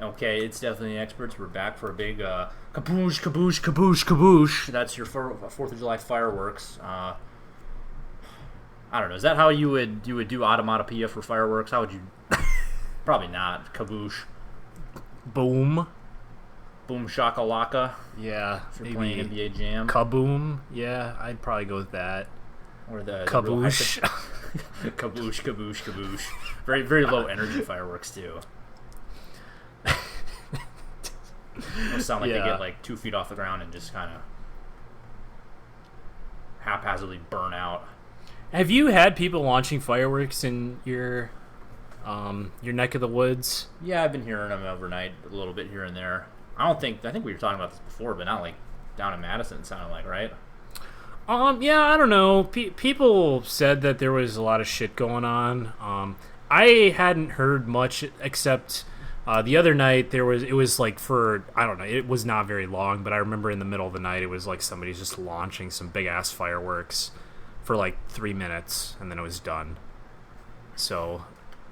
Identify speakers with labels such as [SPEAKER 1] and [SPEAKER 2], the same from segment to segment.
[SPEAKER 1] Okay, it's definitely the experts. We're back for a big kaboosh, kaboosh, kaboosh, kaboosh. That's your 4th of July fireworks. I don't know. Is that how you would do automatopoeia for fireworks? How would you? Probably not. Kaboosh,
[SPEAKER 2] Boom.
[SPEAKER 1] boom, shakalaka.
[SPEAKER 2] Yeah.
[SPEAKER 1] If you're
[SPEAKER 2] Maybe
[SPEAKER 1] playing NBA Jam,
[SPEAKER 2] kaboom. Yeah, I'd probably go with that.
[SPEAKER 1] or the real
[SPEAKER 2] Kaboosh.
[SPEAKER 1] kaboosh, kaboosh, kaboosh. Very very low energy fireworks too. Those sound like they
[SPEAKER 2] Yeah.
[SPEAKER 1] get like 2 feet off the ground and just kind of haphazardly burn out.
[SPEAKER 2] Have you had people launching fireworks in your neck of the woods?
[SPEAKER 1] Yeah, I've been hearing them overnight a little bit here and there. I think we were talking about this before, but not like down in Madison. It sounded like, right?
[SPEAKER 2] Yeah, I don't know. People said that there was a lot of shit going on. I hadn't heard much except the other night it was like for, I don't know, it was not very long, but I remember in the middle of the night it was like somebody's just launching some big ass fireworks for like 3 minutes and then it was done. So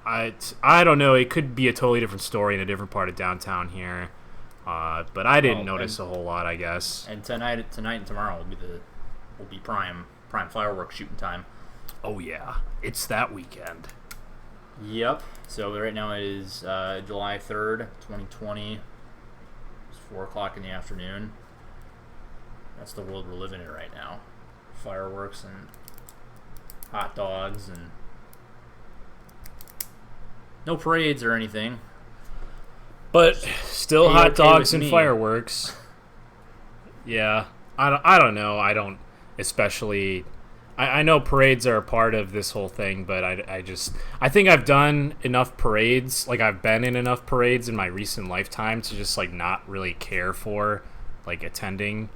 [SPEAKER 2] I don't know. It could be a totally different story in a different part of downtown here, but I didn't notice a whole lot, I guess.
[SPEAKER 1] And tonight and tomorrow will be prime fireworks shooting time.
[SPEAKER 2] Oh yeah, it's that weekend.
[SPEAKER 1] Yep. So right now it is July 3rd, 2020. It's 4 o'clock in the afternoon. That's the world we're living in right now. Fireworks and hot dogs and no parades or anything.
[SPEAKER 2] But still, hot
[SPEAKER 1] okay
[SPEAKER 2] dogs
[SPEAKER 1] with
[SPEAKER 2] and
[SPEAKER 1] me.
[SPEAKER 2] fireworks. Yeah, I don't know. I don't especially. I know parades are a part of this whole thing, but I think I've done enough parades. Like I've been in enough parades in my recent lifetime to just like not really care for like attending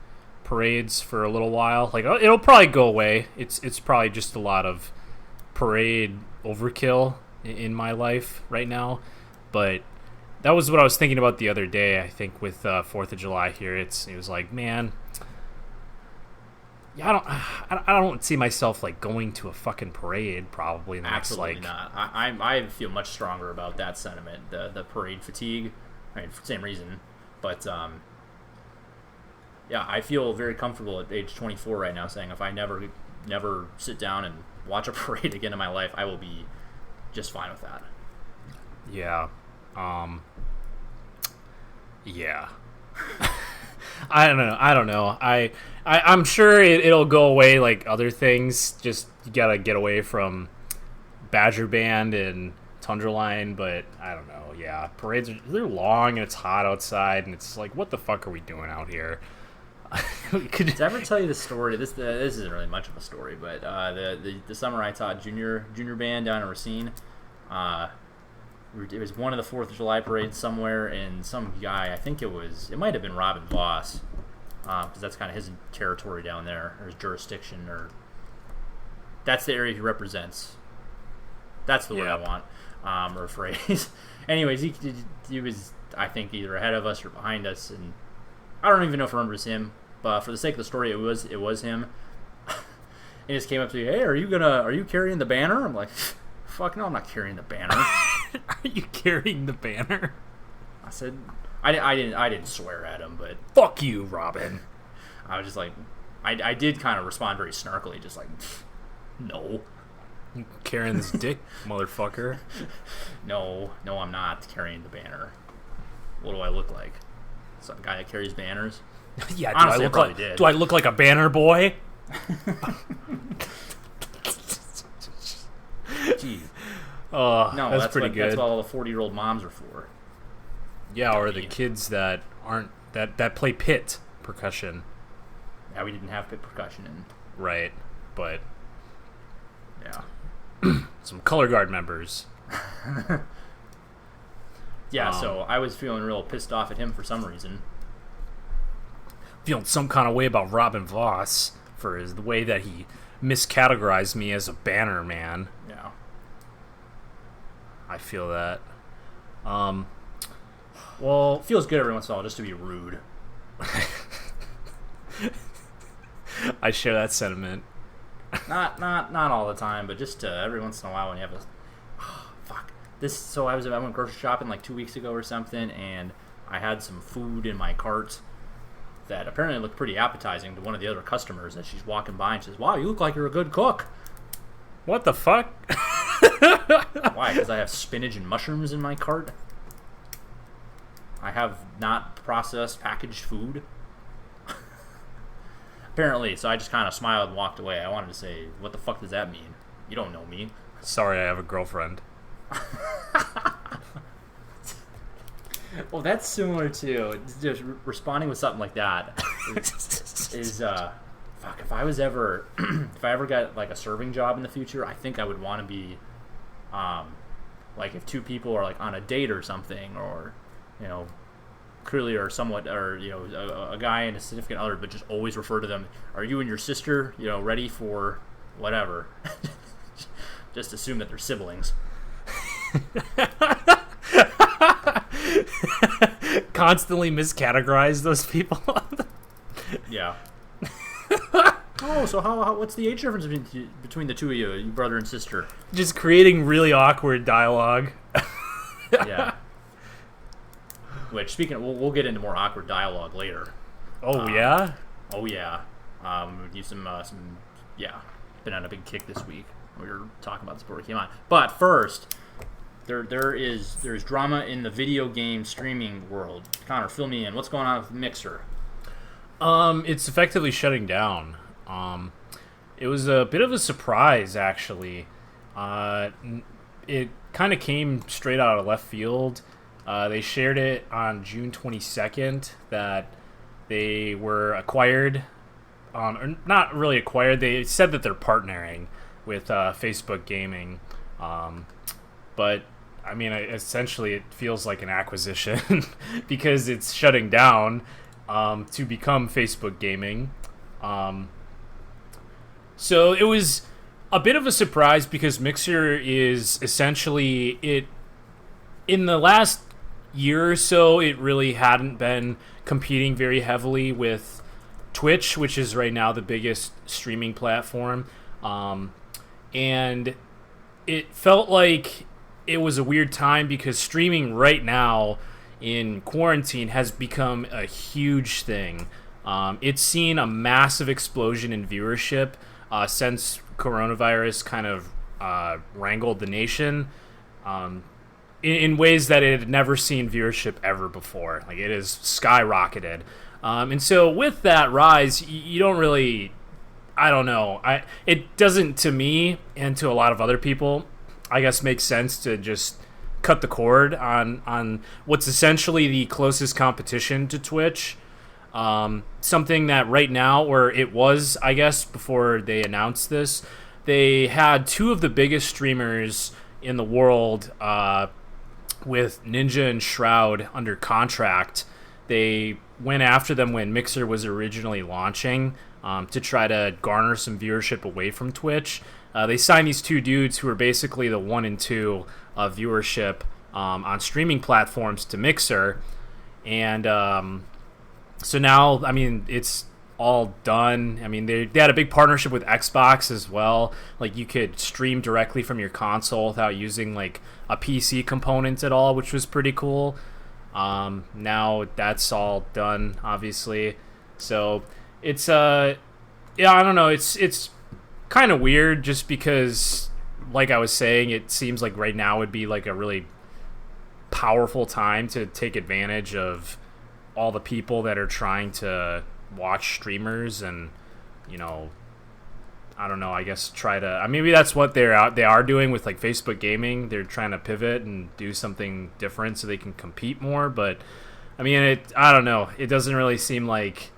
[SPEAKER 2] parades for a little while. Like it'll probably go away. It's probably just a lot of parade overkill in my life right now, but that was what I was thinking about the other day. I think with 4th of July here, it was like, man, yeah, I don't see myself like going to a fucking parade probably in the next
[SPEAKER 1] Absolutely
[SPEAKER 2] like
[SPEAKER 1] not. I feel much stronger about that sentiment. The parade fatigue. I mean, for the same reason, but yeah, I feel very comfortable at age 24 right now, saying if I never sit down and watch a parade again in my life, I will be just fine with that.
[SPEAKER 2] yeah, yeah. I don't know. I'm sure it'll go away like other things. Just you gotta get away from Badger Band and Tundra Line, but I don't know. Yeah, parades they're long and it's hot outside, and it's like, what the fuck are we doing out here?
[SPEAKER 1] Did I ever tell you the story? This isn't really much of a story, but the summer I taught junior band down in Racine. It was one of the 4th of July parades somewhere, and some guy, I think it might have been Robin Voss, because that's kind of his territory down there, or his jurisdiction, or that's the area he represents. That's the word I want, or phrase. Anyways, he was, I think, either ahead of us or behind us, and I don't even know if I remember it was him, but for the sake of the story, it was him. He just came up to me, hey, are you carrying the banner? I'm like, fuck no, I'm not carrying the banner.
[SPEAKER 2] Are you carrying the banner?
[SPEAKER 1] I said, I didn't swear at him, but
[SPEAKER 2] Fuck you, Robin.
[SPEAKER 1] I was just like, I did kind of respond very snarkily, just like, no,
[SPEAKER 2] You carrying this dick, motherfucker.
[SPEAKER 1] no, I'm not carrying the banner. What do I look like? Some guy that carries banners?
[SPEAKER 2] Yeah,
[SPEAKER 1] Honestly, I probably did.
[SPEAKER 2] do I look like a banner boy?
[SPEAKER 1] Gee,
[SPEAKER 2] Oh,
[SPEAKER 1] no,
[SPEAKER 2] that's pretty good.
[SPEAKER 1] That's what all the 40-year-old moms are for.
[SPEAKER 2] Yeah, or the kids that aren't that play pit percussion.
[SPEAKER 1] Yeah, we didn't have pit percussion, and
[SPEAKER 2] Right, but
[SPEAKER 1] yeah.
[SPEAKER 2] some color guard members.
[SPEAKER 1] Yeah, so I was feeling real pissed off at him for some reason.
[SPEAKER 2] Feeling some kind of way about Robin Voss for the way that he miscategorized me as a banner man.
[SPEAKER 1] Yeah.
[SPEAKER 2] I feel that. Well,
[SPEAKER 1] It feels good every once in a while just to be rude.
[SPEAKER 2] I share that sentiment.
[SPEAKER 1] Not all the time, but just every once in a while when you have a I went grocery shopping like 2 weeks ago or something, and I had some food in my cart that apparently looked pretty appetizing to one of the other customers as she's walking by, and she says, "Wow, you look like you're a good cook."
[SPEAKER 2] What the fuck?
[SPEAKER 1] Why? Because I have spinach and mushrooms in my cart? I have not processed packaged food? Apparently, so I just kind of smiled and walked away. I wanted to say, what the fuck does that mean? You don't know me.
[SPEAKER 2] Sorry, I have a girlfriend.
[SPEAKER 1] Well, that's similar to just responding with something like that. Fuck, if I ever got like a serving job in the future, I think I would want to be, like if two people are like on a date or something, or, you know, clearly or somewhat, or, you know, a guy and a significant other, but just always refer to them, are you and your sister, you know, ready for whatever? Just assume that they're siblings.
[SPEAKER 2] Constantly miscategorize those people.
[SPEAKER 1] Yeah. Oh, so what's the age difference between the two of you, brother and sister?
[SPEAKER 2] Just creating really awkward dialogue.
[SPEAKER 1] Yeah. Which, speaking of, we'll get into more awkward dialogue later.
[SPEAKER 2] Oh, yeah?
[SPEAKER 1] Oh, yeah. Do some, yeah. Been on a big kick this week. We were talking about this before we came on. But first, there's drama in the video game streaming world. Connor, fill me in. What's going on with Mixer?
[SPEAKER 2] It's effectively shutting down. It was a bit of a surprise, actually. It kind of came straight out of left field. They shared it on June 22nd that they were acquired. Or not really acquired. They said that they're partnering with Facebook Gaming. But, I mean, essentially it feels like an acquisition because it's shutting down to become Facebook Gaming. So it was a bit of a surprise because Mixer is essentially in the last year or so, it really hadn't been competing very heavily with Twitch, which is right now the biggest streaming platform. And it felt like it was a weird time because streaming right now in quarantine has become a huge thing. It's seen a massive explosion in viewership since coronavirus kind of wrangled the nation in ways that it had never seen viewership ever before. Like, it has skyrocketed. And so with that rise, you don't really... I don't know. It doesn't, to me, and to a lot of other people, I guess makes sense to just cut the cord on what's essentially the closest competition to Twitch. Something that right now, or it was, I guess, before they announced this, they had two of the biggest streamers in the world with Ninja and Shroud under contract. They went after them when Mixer was originally launching to try to garner some viewership away from Twitch. They signed these two dudes who are basically the 1 and 2 of viewership on streaming platforms to Mixer. And so now, I mean, it's all done. I mean, they had a big partnership with Xbox as well. Like, you could stream directly from your console without using, like, a PC component at all, which was pretty cool. Now that's all done, obviously. So it's yeah, I don't know. It's kind of weird just because, like I was saying, it seems like right now would be like a really powerful time to take advantage of all the people that are trying to watch streamers and, you know, I don't know, I guess try to... maybe that's what they are doing with, like, Facebook Gaming. They're trying to pivot and do something different so they can compete more. But, I mean, I don't know. It doesn't really seem like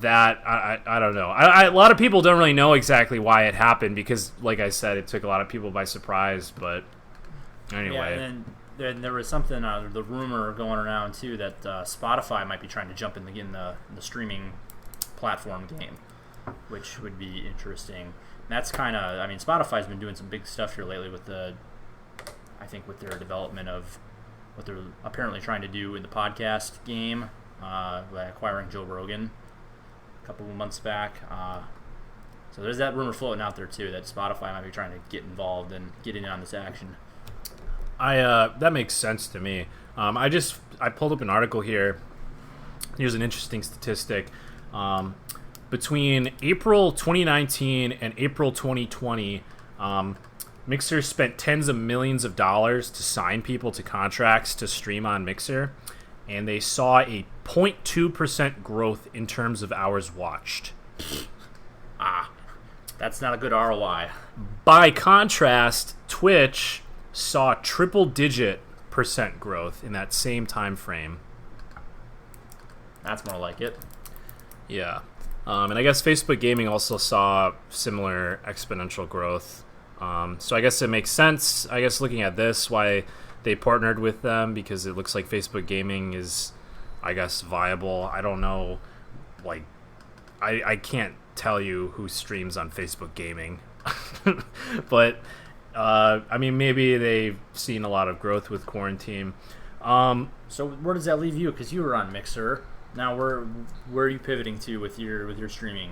[SPEAKER 2] that... I don't know. A lot of people don't really know exactly why it happened because, like I said, it took a lot of people by surprise. But, anyway...
[SPEAKER 1] Yeah, and then there was something, the rumor going around, too, that Spotify might be trying to jump in the streaming platform game, which would be interesting. And that's kind of... I mean, Spotify's been doing some big stuff here lately with with their development of what they're apparently trying to do in the podcast game by acquiring Joe Rogan a couple of months back. So there's that rumor floating out there, too, that Spotify might be trying to get involved and get in on this action.
[SPEAKER 2] That makes sense to me. I pulled up an article here. Here's an interesting statistic. Between April 2019 and April 2020, Mixer spent tens of millions of dollars to sign people to contracts to stream on Mixer, and they saw a 0.2% growth in terms of hours watched.
[SPEAKER 1] That's not a good ROI.
[SPEAKER 2] By contrast, Twitch saw triple-digit percent growth in that same time frame.
[SPEAKER 1] That's more like it.
[SPEAKER 2] Yeah. And I guess Facebook Gaming also saw similar exponential growth. So I guess it makes sense, I guess, looking at this, why they partnered with them, because it looks like Facebook Gaming is, I guess, viable. I don't know, like, I can't tell you who streams on Facebook Gaming. But, I mean, maybe they've seen a lot of growth with quarantine.
[SPEAKER 1] So where does that leave you? Because you were on Mixer. Now where are you pivoting to with your streaming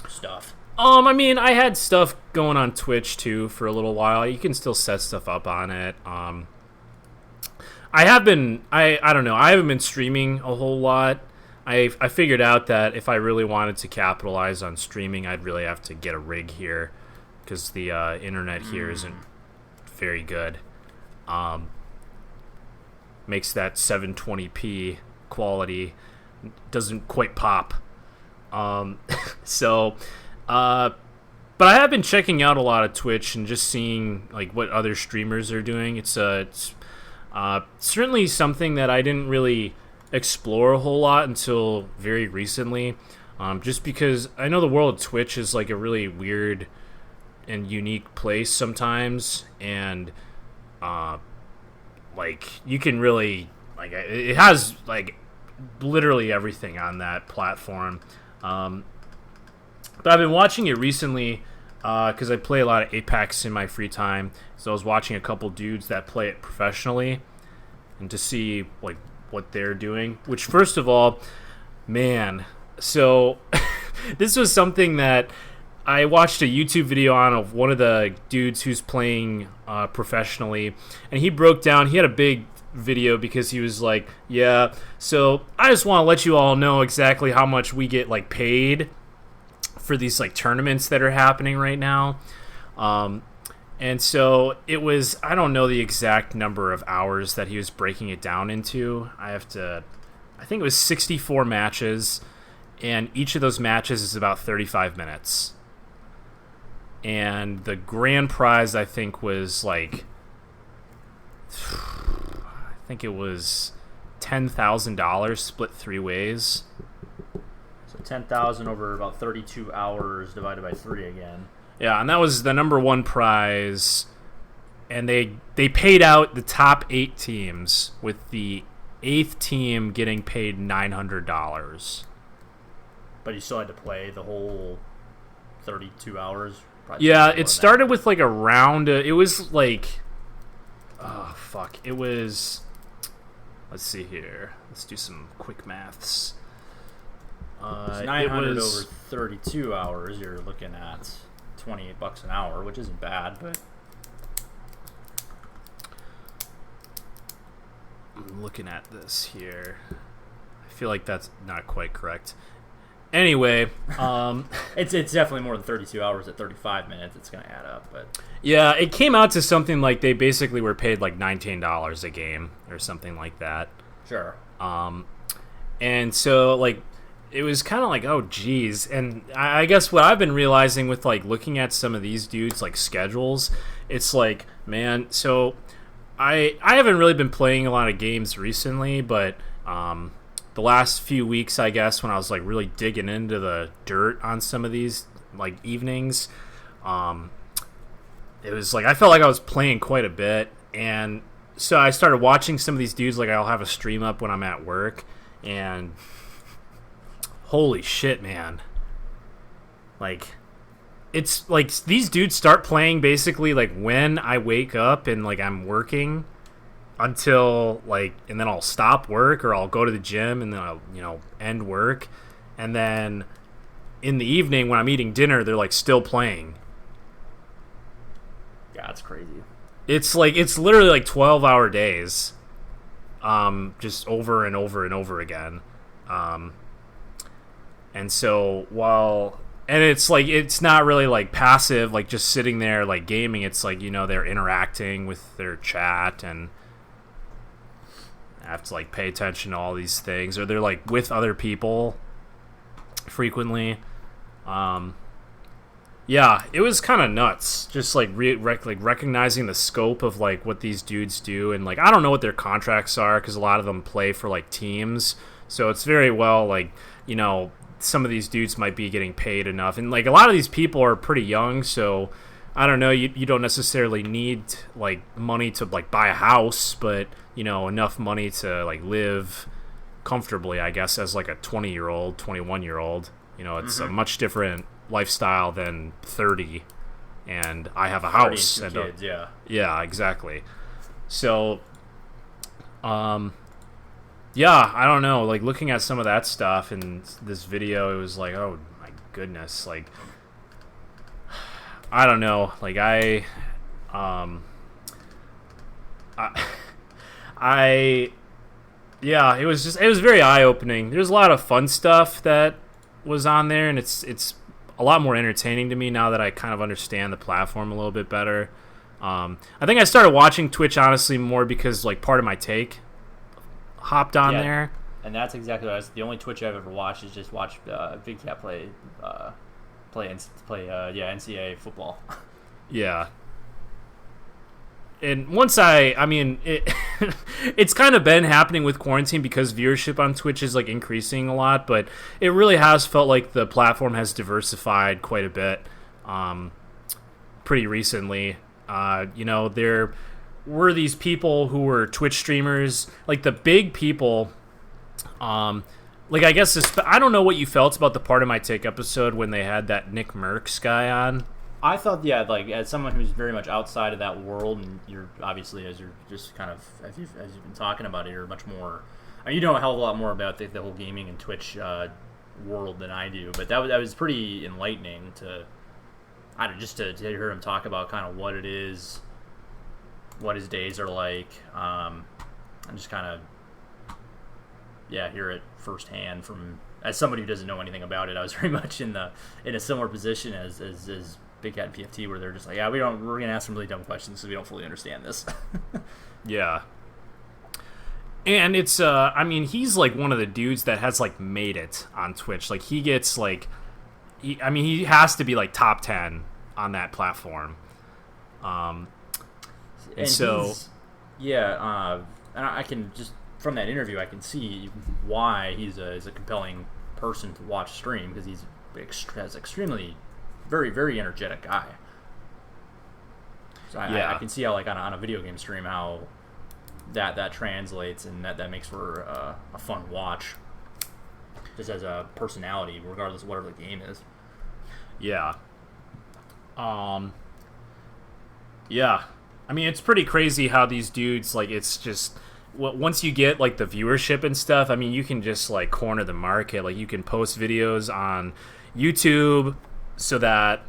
[SPEAKER 1] stuff?
[SPEAKER 2] I mean, I had stuff going on Twitch too for a little while. You can still set stuff up on it. I don't know. I haven't been streaming a whole lot. I figured out that if I really wanted to capitalize on streaming, I'd really have to get a rig here, because the internet here isn't very good. Makes that 720p quality doesn't quite pop. But I have been checking out a lot of Twitch and just seeing like what other streamers are doing. It's certainly something that I didn't really explore a whole lot until very recently. Just because I know the world of Twitch is like a really weird and unique place sometimes, and like you can really like it has like literally everything on that platform. But I've been watching it recently because I play a lot of Apex in my free time. So I was watching a couple dudes that play it professionally, and to see like what they're doing. Which, first of all, man, so this was something that I watched a YouTube video on of one of the dudes who's playing professionally, and he broke down. He had a big video because he was like, yeah, so I just want to let you all know exactly how much we get like paid for these like tournaments that are happening right now. And so it was, I don't know the exact number of hours that he was breaking it down into. I think it was 64 matches, and each of those matches is about 35 minutes. And the grand prize, I think, was like, I think it was $10,000 split 3 ways.
[SPEAKER 1] So 10,000 over about 32 hours divided by 3 again.
[SPEAKER 2] Yeah, and that was the number one prize. And they paid out the top 8 teams, with the 8th team getting paid $900.
[SPEAKER 1] But you still had to play the whole 32 hours?
[SPEAKER 2] Yeah, it started with like a round. It was like, oh, fuck. It was, let's see here. Let's do some quick maths.
[SPEAKER 1] It's 900 over 32 hours. You're looking at $28 an hour, which isn't bad, but
[SPEAKER 2] I'm looking at this here. I feel like that's not quite correct. Anyway,
[SPEAKER 1] it's definitely more than 32 hours at 35 minutes. It's going to add up, but
[SPEAKER 2] yeah, it came out to something like they basically were paid like $19 a game or something like that.
[SPEAKER 1] Sure.
[SPEAKER 2] And so like it was kind of like, oh geez. And I guess what I've been realizing with like looking at some of these dudes like schedules, it's like, man, so I haven't really been playing a lot of games recently, but the last few weeks, I guess, when I was like really digging into the dirt on some of these like evenings, it was like I felt like I was playing quite a bit. And so I started watching some of these dudes. Like I'll have a stream up when I'm at work, and holy shit, man, like it's like these dudes start playing basically like when I wake up and like I'm working until like, and then I'll stop work or I'll go to the gym and then I'll, end work, and then in the evening when I'm eating dinner they're like still playing.
[SPEAKER 1] Yeah, it's crazy.
[SPEAKER 2] it's literally like 12-hour days, just over and over and over again. And so and it's like, it's not really like passive, like just sitting there like gaming. It's like, they're interacting with their chat, and have to like pay attention to all these things, or they're like with other people frequently. Yeah, it was kind of nuts, just like like recognizing the scope of like what these dudes do. And like, I don't know what their contracts are, because a lot of them play for like teams, so it's very well like, some of these dudes might be getting paid enough, and like a lot of these people are pretty young, so I don't know, you don't necessarily need like money to like buy a house, but enough money to like live comfortably, I guess, as like a 20-year-old, 21-year-old. It's a much different lifestyle than 30, and I have a house and
[SPEAKER 1] kids,
[SPEAKER 2] yeah, exactly. So yeah, I don't know, like looking at some of that stuff in this video, it was like, oh my goodness, like I don't know, like yeah, it was very eye-opening. There's a lot of fun stuff that was on there, and it's a lot more entertaining to me now that I kind of understand the platform a little bit better. I think I started watching Twitch honestly more because like Part of My Take hopped on there,
[SPEAKER 1] and that's exactly what the only Twitch I've ever watched is just watch Big Cat play NCAA football.
[SPEAKER 2] Yeah. And once it's kind of been happening with quarantine because viewership on Twitch is like increasing a lot, but it really has felt like the platform has diversified quite a bit pretty recently. There were these people who were Twitch streamers, like the big people. Like I guess I don't know what you felt about the Part of My Take episode when they had that Nick Merckx guy on.
[SPEAKER 1] I thought, yeah, like as someone who's very much outside of that world, and you're obviously, as you're just kind of as you've been talking about it, you're much more. I mean, you know a hell of a lot more about the whole gaming and Twitch world than I do, but that was pretty enlightening to hear him talk about kind of what it is, what his days are like, and just kind of hear it firsthand from as somebody who doesn't know anything about it. I was very much in a similar position as Big Cat and PFT, where they're just like, we're gonna ask some really dumb questions because we don't fully understand this.
[SPEAKER 2] Yeah. And it's I mean, he's like one of the dudes that has like made it on Twitch. Like he gets like he has to be like top 10 on that platform. And so and I can just from that interview I can see why he's a compelling person to watch stream, because he's extremely very, very energetic guy. So I can see how like on a video game stream how that translates, and that makes for a fun watch, just as a personality, regardless of whatever the game is. Yeah. Yeah. I mean, it's pretty crazy how these dudes, like, it's just once you get like the viewership and stuff, I mean, you can just like corner the market. Like you can post videos on YouTube so that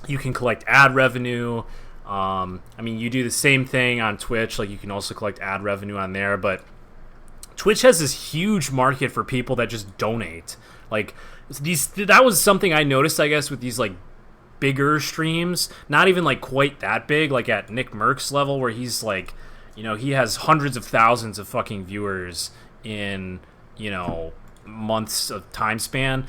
[SPEAKER 2] you can collect ad revenue. I mean, you do the same thing on Twitch. Like you can also collect ad revenue on there, but Twitch has this huge market for people that just donate. Like that was something I noticed, I guess, with these like bigger streams, not even like quite that big, like at Nick Merckx level, where he's like, he has hundreds of thousands of fucking viewers in, months of time span.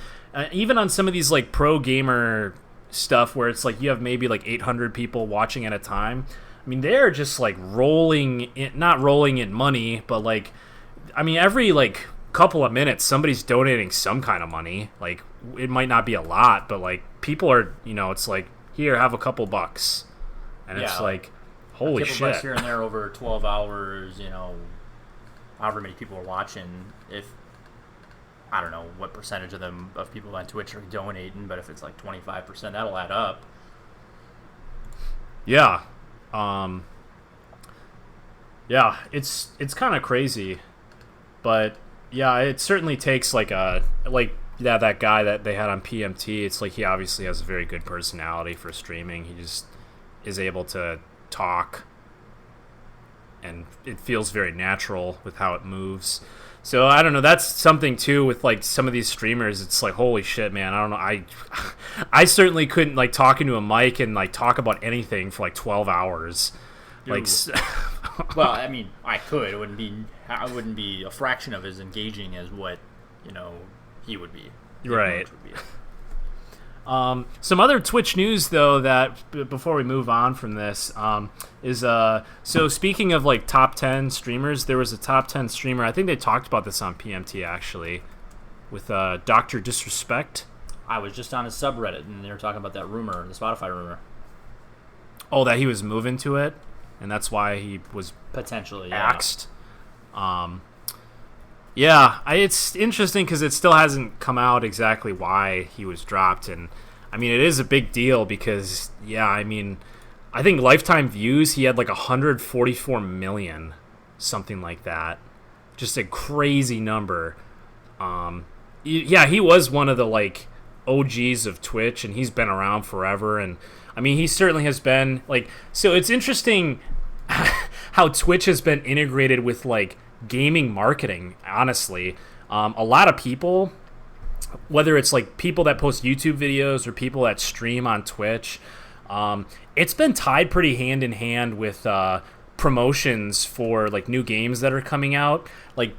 [SPEAKER 2] Even on some of these like pro gamer stuff where it's like you have maybe like 800 people watching at a time. I mean, they're just like not rolling in money, but like, I mean, every like couple of minutes somebody's donating some kind of money. Like it might not be a lot, but like people are, it's like, here, have a couple bucks. And it's like, holy shit. Bucks here and there over 12 hours, however many people are watching. If I don't know what percentage of people on Twitch are donating, but if it's like 25%, that'll add up. Yeah. Yeah, it's kind of crazy. But yeah, it certainly takes that guy that they had on PMT. It's like he obviously has a very good personality for streaming. He just is able to talk and it feels very natural with how it moves. So I don't know. That's something too with like some of these streamers. It's like, holy shit, man. I don't know. I certainly couldn't like talk into a mic and like talk about anything for like 12 hours. Like,
[SPEAKER 1] well, I mean, I could. It wouldn't be a fraction of as engaging as what he would be.
[SPEAKER 2] Right. Would be. Some other Twitch news, though, that before we move on from this, is so speaking of like top 10 streamers, there was a top 10 streamer. I think they talked about this on PMT actually, with Dr. Disrespect.
[SPEAKER 1] I was just on his subreddit, and they were talking about that rumor, the Spotify rumor.
[SPEAKER 2] Oh, that he was moving to it, and that's why he was
[SPEAKER 1] potentially
[SPEAKER 2] axed. Yeah, it's interesting because it still hasn't come out exactly why he was dropped, and I mean it is a big deal because I mean I think lifetime views he had like 144 million, something like that, just a crazy number. He was one of the like OGs of Twitch, and he's been around forever, and I mean he certainly has been like, so it's interesting how Twitch has been integrated with like gaming marketing, honestly. A lot of people, whether it's like people that post YouTube videos or people that stream on Twitch, it's been tied pretty hand in hand with promotions for like new games that are coming out. Like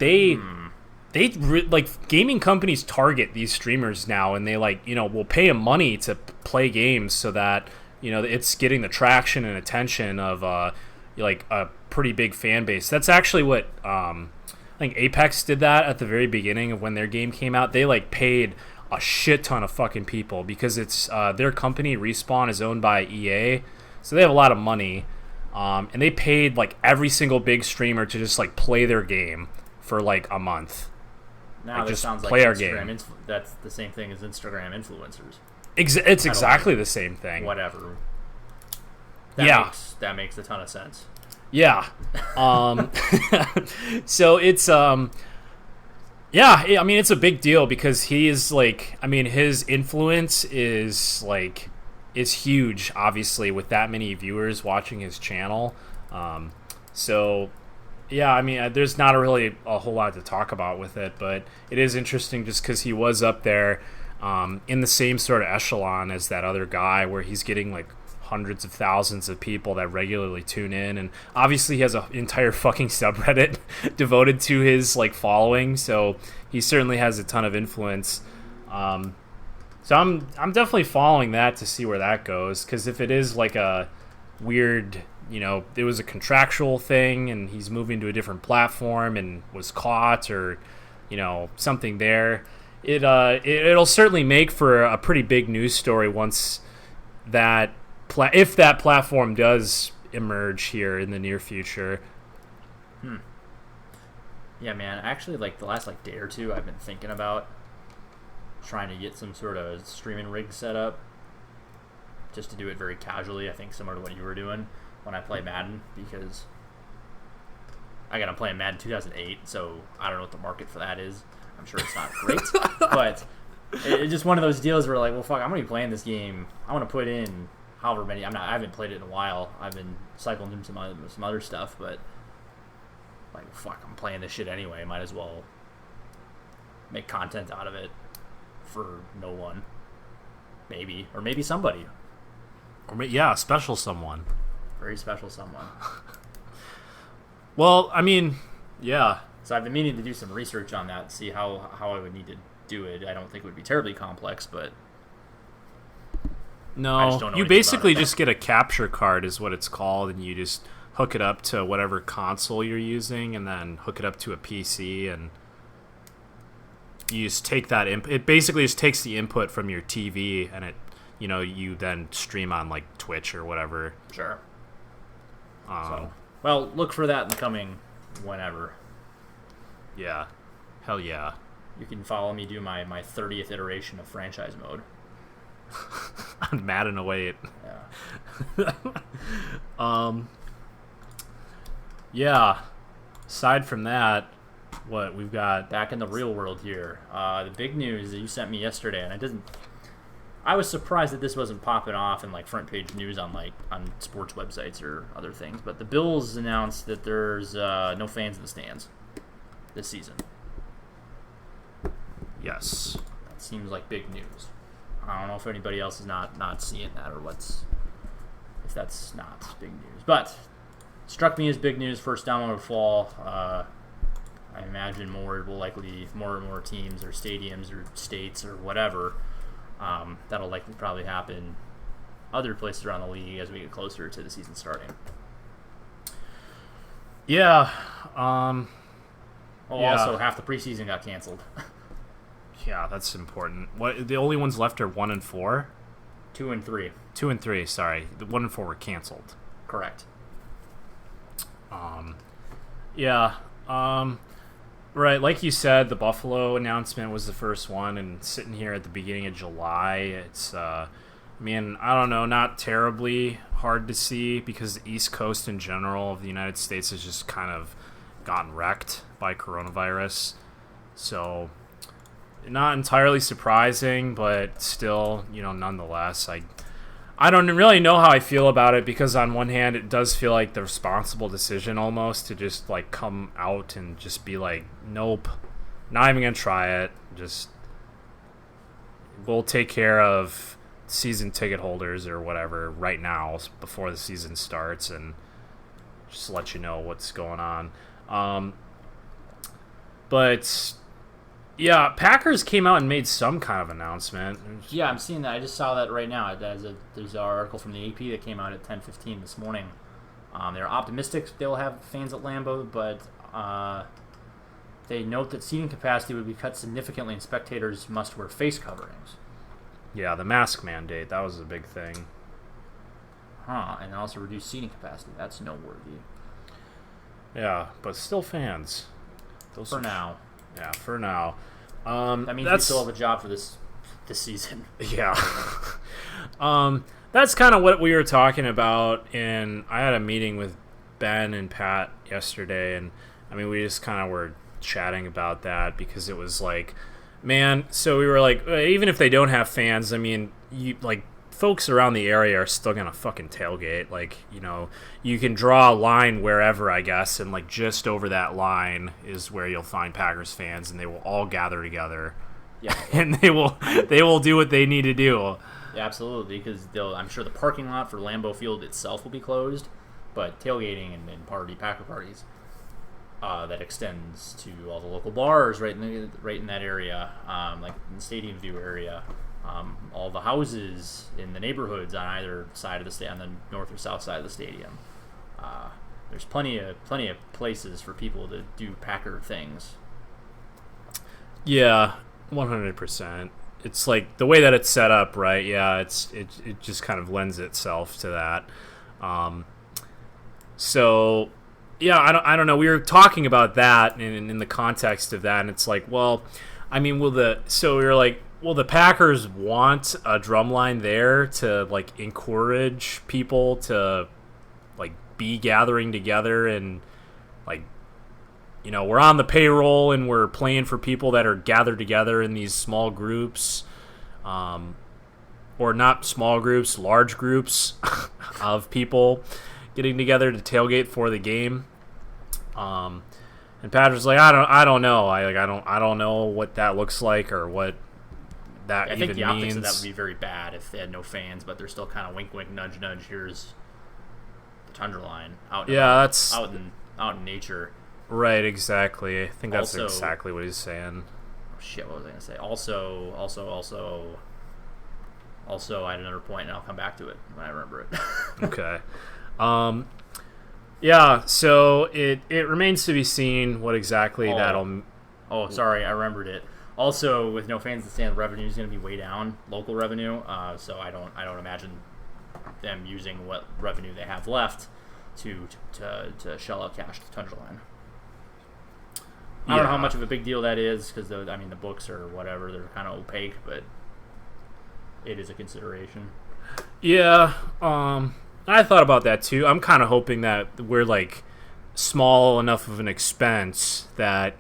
[SPEAKER 2] like gaming companies target these streamers now, and they like will pay them money to play games so that it's getting the traction and attention of like a pretty big fan base. That's actually what I think Apex did that at the very beginning of when their game came out. They like paid a shit ton of fucking people because it's their company Respawn is owned by EA, so they have a lot of money, and they paid like every single big streamer to just like play their game for like a month.
[SPEAKER 1] Now
[SPEAKER 2] like,
[SPEAKER 1] this
[SPEAKER 2] just
[SPEAKER 1] sounds
[SPEAKER 2] play
[SPEAKER 1] like
[SPEAKER 2] our
[SPEAKER 1] Instagram
[SPEAKER 2] game.
[SPEAKER 1] That's the same thing as Instagram influencers.
[SPEAKER 2] It's exactly the same thing.
[SPEAKER 1] Whatever. That makes a ton of sense.
[SPEAKER 2] Yeah. So it's I mean it's a big deal because he is like, I mean his influence is huge, obviously, with that many viewers watching his channel. So yeah, I mean there's not really a whole lot to talk about with it, but it is interesting just because he was up there in the same sort of echelon as that other guy, where he's getting like hundreds of thousands of people that regularly tune in, and obviously he has an entire fucking subreddit devoted to his like following, so he certainly has a ton of influence. So I'm definitely following that to see where that goes, because if it is like a weird, it was a contractual thing and he's moving to a different platform and was caught, or something there, it'll certainly make for a pretty big news story once that if that platform does emerge here in the near future.
[SPEAKER 1] Yeah, man. Actually, like the last day or two, I've been thinking about trying to get some sort of streaming rig set up, just to do it very casually. I think similar to what you were doing when I play Madden, because I'm playing Madden 2008, so I don't know what the market for that is. I'm sure it's not great, but it's just one of those deals where like, well, fuck, I'm gonna be playing this game. I want to put in however many. I haven't played it in a while. I've been cycling through some other stuff, but like, fuck, I'm playing this shit anyway. Might as well make content out of it for no one, maybe, or maybe somebody,
[SPEAKER 2] or special someone,
[SPEAKER 1] very special someone.
[SPEAKER 2] Well, I mean, yeah.
[SPEAKER 1] So I've been meaning to do some research on that, see how I would need to do it. I don't think it would be terribly complex, but
[SPEAKER 2] no, you basically just get a capture card is what it's called, and you just hook it up to whatever console you're using, and then hook it up to a PC, and you just take that it basically just takes the input from your TV, and it you then stream on like Twitch or whatever.
[SPEAKER 1] Sure. Well, look for that in the coming whenever.
[SPEAKER 2] Yeah. Hell yeah.
[SPEAKER 1] You can follow me do my 30th iteration of franchise mode.
[SPEAKER 2] On Madden 08.
[SPEAKER 1] Yeah.
[SPEAKER 2] Yeah. Aside from that, what we've got
[SPEAKER 1] back in the real world here. The big news that you sent me yesterday, and I was surprised that this wasn't popping off in like front page news on on sports websites or other things. But the Bills announced that there's no fans in the stands this season.
[SPEAKER 2] Yes.
[SPEAKER 1] That seems like big news. I don't know if anybody else is not seeing that, or if that's not big news. But struck me as big news. First down will fall. I imagine more and more teams or stadiums or states or whatever. That'll likely probably happen other places around the league as we get closer to the season starting.
[SPEAKER 2] Yeah.
[SPEAKER 1] Also, half the preseason got canceled.
[SPEAKER 2] Yeah, that's important. What the only ones left are 1 and 4?
[SPEAKER 1] 2 and 3.
[SPEAKER 2] 2 and 3, sorry. The 1 and 4 were canceled.
[SPEAKER 1] Correct.
[SPEAKER 2] Yeah. Right, like you said, the Buffalo announcement was the first one, and sitting here at the beginning of July, it's, I don't know, not terribly hard to see because the East Coast in general of the United States has just kind of gotten wrecked by coronavirus. So, not entirely surprising, but still, nonetheless, I don't really know how I feel about it because on one hand, it does feel like the responsible decision almost to just come out and just be like, nope, not even going to try it. Just, we'll take care of season ticket holders or whatever right now before the season starts and just let you know what's going on. But yeah, Packers came out and made some kind of announcement.
[SPEAKER 1] Yeah, I'm seeing that. I just saw that right now. There's an article from the AP that came out at 10:15 this morning. They're optimistic they'll have fans at Lambeau, but they note that seating capacity would be cut significantly and spectators must wear face coverings.
[SPEAKER 2] Yeah, the mask mandate, that was a big thing.
[SPEAKER 1] And also reduce seating capacity. That's noteworthy.
[SPEAKER 2] Yeah, but still fans.
[SPEAKER 1] For now.
[SPEAKER 2] Yeah, for now.
[SPEAKER 1] That means we still have a job for this season.
[SPEAKER 2] Yeah. That's kind of what we were talking about, and I had a meeting with Ben and Pat yesterday, and we just kind of were chatting about that because it was like, man, so we were like, even if they don't have fans, folks around the area are still gonna fucking tailgate. You can draw a line wherever, I guess, and just over that line is where you'll find Packers fans, and they will all gather together.
[SPEAKER 1] Yeah,
[SPEAKER 2] and they will do what they need to do.
[SPEAKER 1] Yeah, absolutely, because I'm sure the parking lot for Lambeau Field itself will be closed, but tailgating and Packer parties that extends to all the local bars right in that area, like in the Stadium View area. All the houses in the neighborhoods on either side of on the north or south side of the stadium. There's plenty of places for people to do Packer things.
[SPEAKER 2] Yeah, 100%. It's like the way that it's set up, right? Yeah, it just kind of lends itself to that. So yeah, I don't know. We were talking about that in the context of that, and it's like, well, we were like, will the Packers want a drumline there to encourage people to be gathering together and we're on the payroll and we're playing for people that are gathered together in these small groups, or not small groups, large groups of people getting together to tailgate for the game. And Patrick's like, I don't know. I don't know what that looks like or what that even means. I think the optics of that would
[SPEAKER 1] be very bad if they had no fans, but they're still kind of wink, wink, nudge, nudge. Here's the Tundra line out in nature. Right, exactly. I think that's exactly what he's saying. Shit, what was I going to say? Also, I had another point, and I'll come back to it when I remember it.
[SPEAKER 2] Okay. Yeah, so it remains to be seen what exactly that'll...
[SPEAKER 1] Oh, sorry, I remembered it. Also, with no fans in the stand, revenue is going to be way down, local revenue. So I don't imagine them using what revenue they have left to shell out cash to the Tundra line. I don't know how much of a big deal that is because the books or whatever, they're kind of opaque, but it is a consideration.
[SPEAKER 2] Yeah, I thought about that too. I'm kind of hoping that we're small enough of an expense that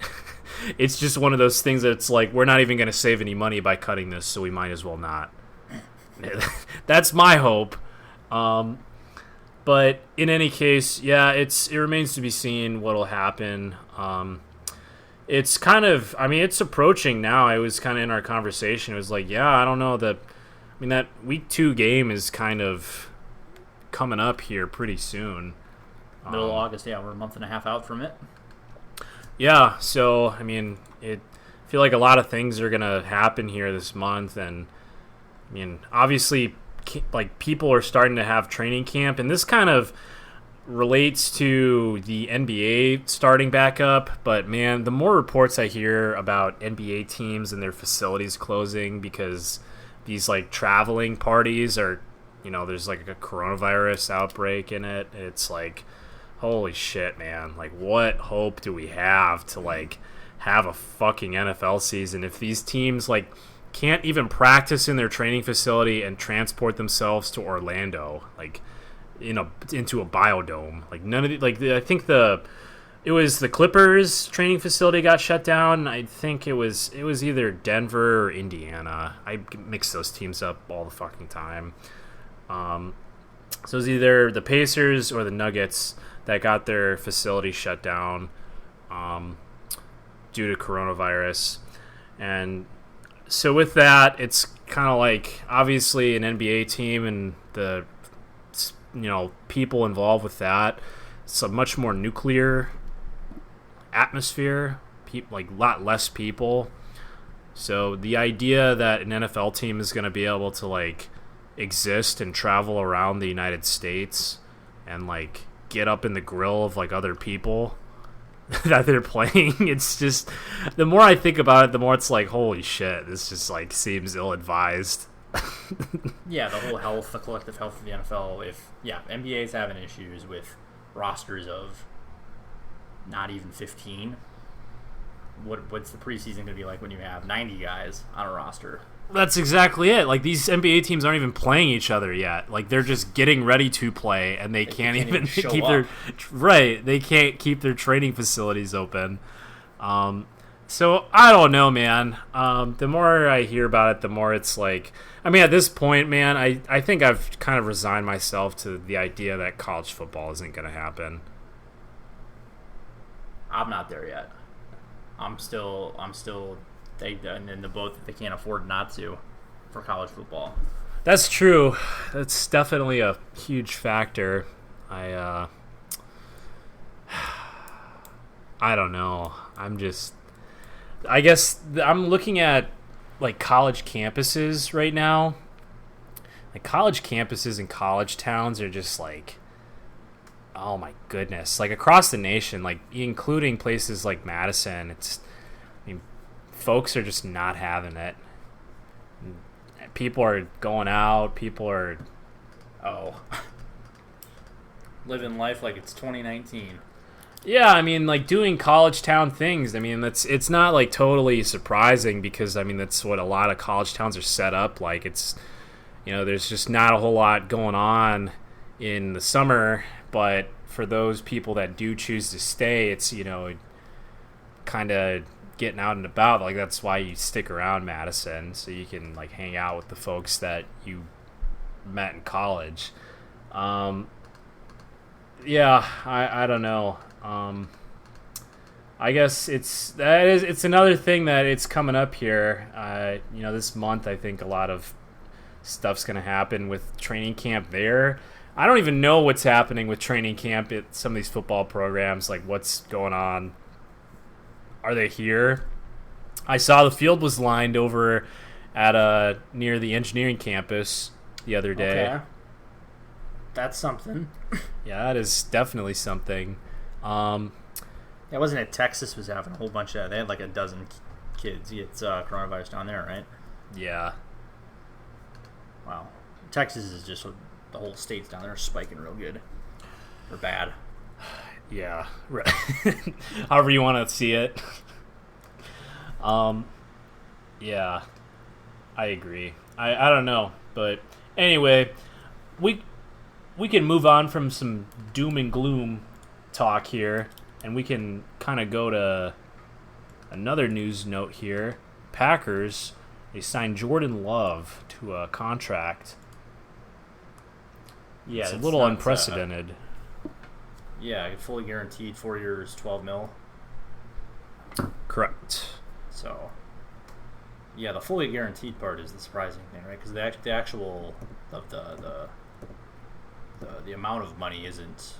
[SPEAKER 2] it's just one of those things that's we're not even going to save any money by cutting this, so we might as well not. That's my hope. But in any case, yeah, it remains to be seen what'll happen. It's kind of, I mean, it's approaching now. I was kind of in our conversation. It was like, yeah, I don't know that week 2 game is kind of coming up here pretty soon.
[SPEAKER 1] Middle of August, yeah, we're a month and a half out from it.
[SPEAKER 2] Yeah, so I mean, I feel like a lot of things are gonna happen here this month, and I mean, obviously, like people are starting to have training camp, and this kind of relates to the NBA starting back up. But man, the more reports I hear about NBA teams and their facilities closing because these like traveling parties are, there's like a coronavirus outbreak in it. It's like, holy shit, man. Like, what hope do we have to, like, have a fucking NFL season if these teams, like, can't even practice in their training facility and transport themselves to Orlando, like, into a biodome? Like, none of the, like, I think it was the Clippers training facility got shut down. I think it was either Denver or Indiana. I mix those teams up all the fucking time. So it was either the Pacers or the Nuggets that got their facility shut down due to coronavirus. And so with that, it's kind of like, obviously, an NBA team and the people involved with that, it's a much more nuclear atmosphere, like a lot less people. So the idea that an NFL team is going to be able to like exist and travel around the United States and like get up in the grill of like other people that they're playing, it's just, the more I think about it, the more it's like, holy shit, this just like seems ill-advised.
[SPEAKER 1] Yeah, the collective health of the NFL. NBA's having issues with rosters of not even 15. What's the preseason going to be like when you have 90 guys on a roster?
[SPEAKER 2] That's exactly it. Like, these NBA teams aren't even playing each other yet. Like, they're just getting ready to play, and they can't even keep their They can't keep their training facilities open. So I don't know, man. The more I hear about it, the more it's like, I mean, at this point, man, I think I've kind of resigned myself to the idea that college football isn't going to happen.
[SPEAKER 1] I'm not there yet. I'm still in the boat that they can't afford not to for college football.
[SPEAKER 2] That's true. That's definitely a huge factor. I don't know. I guess I'm looking at like college campuses right now. Like, college campuses and college towns are just like, oh my goodness. Like, across the nation, like including places like Madison, folks are just not having it. People are going out. People are
[SPEAKER 1] living life like it's 2019.
[SPEAKER 2] Yeah, I mean, like, doing college town things. I mean, it's not like totally surprising because, I mean, that's what a lot of college towns are set up like. It's, there's just not a whole lot going on in the summer, but for those people that do choose to stay, it's, kind of getting out and about. Like, that's why you stick around Madison, so you can like hang out with the folks that you met in college. Yeah, I don't know. I guess it's another thing that it's coming up here. This month I think a lot of stuff's gonna happen with training camp there. I don't even know what's happening with training camp at some of these football programs. Like, what's going on? Are they here? I saw the field was lined over at near the engineering campus the other day.
[SPEAKER 1] Okay. That's something.
[SPEAKER 2] Yeah, that is definitely something.
[SPEAKER 1] Yeah, wasn't it Texas was having a whole bunch of, they had like a dozen kids get coronavirus down there, right?
[SPEAKER 2] Yeah.
[SPEAKER 1] Wow. Texas is just, the whole state's down there spiking real good. Or bad.
[SPEAKER 2] Yeah. Right. However you want to see it. Yeah. I agree. I don't know. But anyway, we can move on from some doom and gloom talk here, and we can kind of go to another news note here. Packers They signed Jordan Love to a contract.
[SPEAKER 1] Yeah,
[SPEAKER 2] it's a little unprecedented.
[SPEAKER 1] Yeah, fully guaranteed, 4 years, 12 mil.
[SPEAKER 2] Correct.
[SPEAKER 1] So, yeah, the fully guaranteed part is the surprising thing, right? Because the actual of the amount of money isn't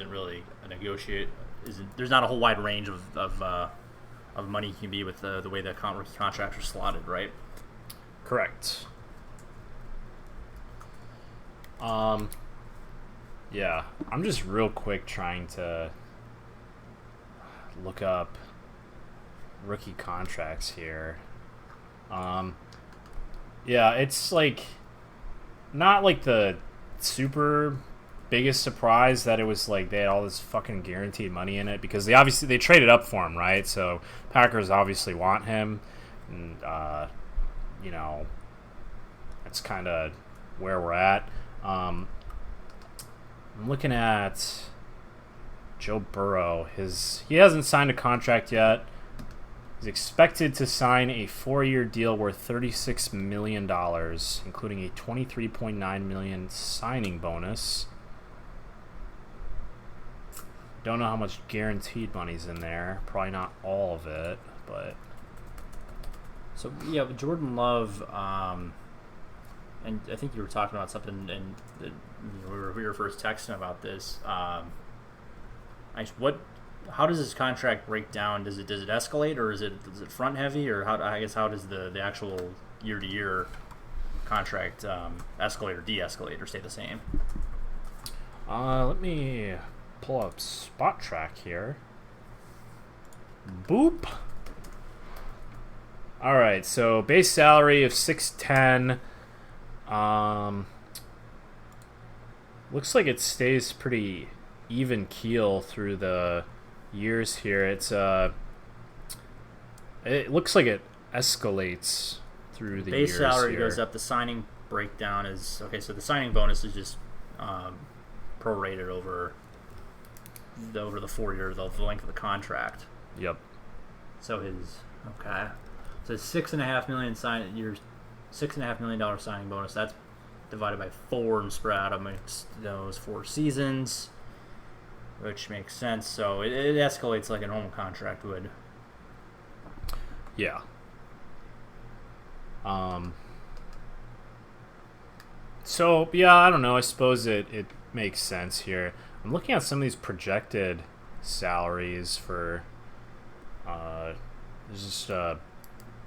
[SPEAKER 1] really a negotiate. There's not a whole wide range of money you can be with the way the rookie contracts are slotted, right?
[SPEAKER 2] Correct. Yeah, I'm just real quick trying to look up rookie contracts here. Yeah, it's like not like the super biggest surprise that it was like they had all this fucking guaranteed money in it, because they traded up for him, right? So Packers obviously want him, and you know, that's kind of where we're at. I'm looking at Joe Burrow. He hasn't signed a contract yet. He's expected to sign a 4-year deal worth $36 million, including a $23.9 million signing bonus. Don't know how much guaranteed money's in there. Probably not all of it, but...
[SPEAKER 1] So, yeah, with Jordan Love, and I think you were talking about something, and we were first texting about this. How does this contract break down? Does it escalate, or is it front heavy, or how does the actual year to year contract escalate or de-escalate or stay the same?
[SPEAKER 2] Let me pull up Spot Track here. Boop. All right, so base salary of $610. Looks like it stays pretty even keel through the years here. It looks like it escalates through the years.
[SPEAKER 1] Base salary
[SPEAKER 2] here
[SPEAKER 1] goes up. The signing breakdown is okay. So the signing bonus is just prorated over the 4 years, the length of the contract.
[SPEAKER 2] Yep.
[SPEAKER 1] So his $6.5 million $6.5 million signing bonus. That's divided by 4 and spread out amongst those 4 seasons, which makes sense. So it escalates like a normal contract would.
[SPEAKER 2] Yeah. So yeah, I don't know. I suppose it makes sense here. I'm looking at some of these projected salaries for. There's just a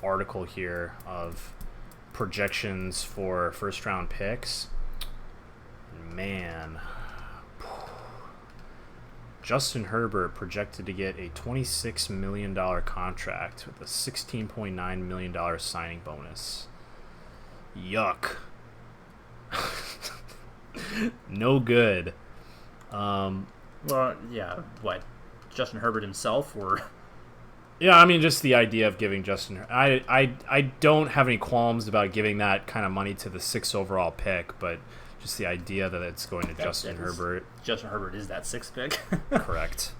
[SPEAKER 2] article here of projections for first round picks. Man, Justin Herbert projected to get a $26 million contract with a $16.9 million signing bonus. Yuck. No good.
[SPEAKER 1] Well, yeah. What? Justin Herbert himself, or?
[SPEAKER 2] Yeah, I mean, just the idea of giving I don't have any qualms about giving that kind of money to the 6th overall pick, but just the idea that it's going to Justin Herbert.
[SPEAKER 1] Justin Herbert is that 6th pick.
[SPEAKER 2] Correct.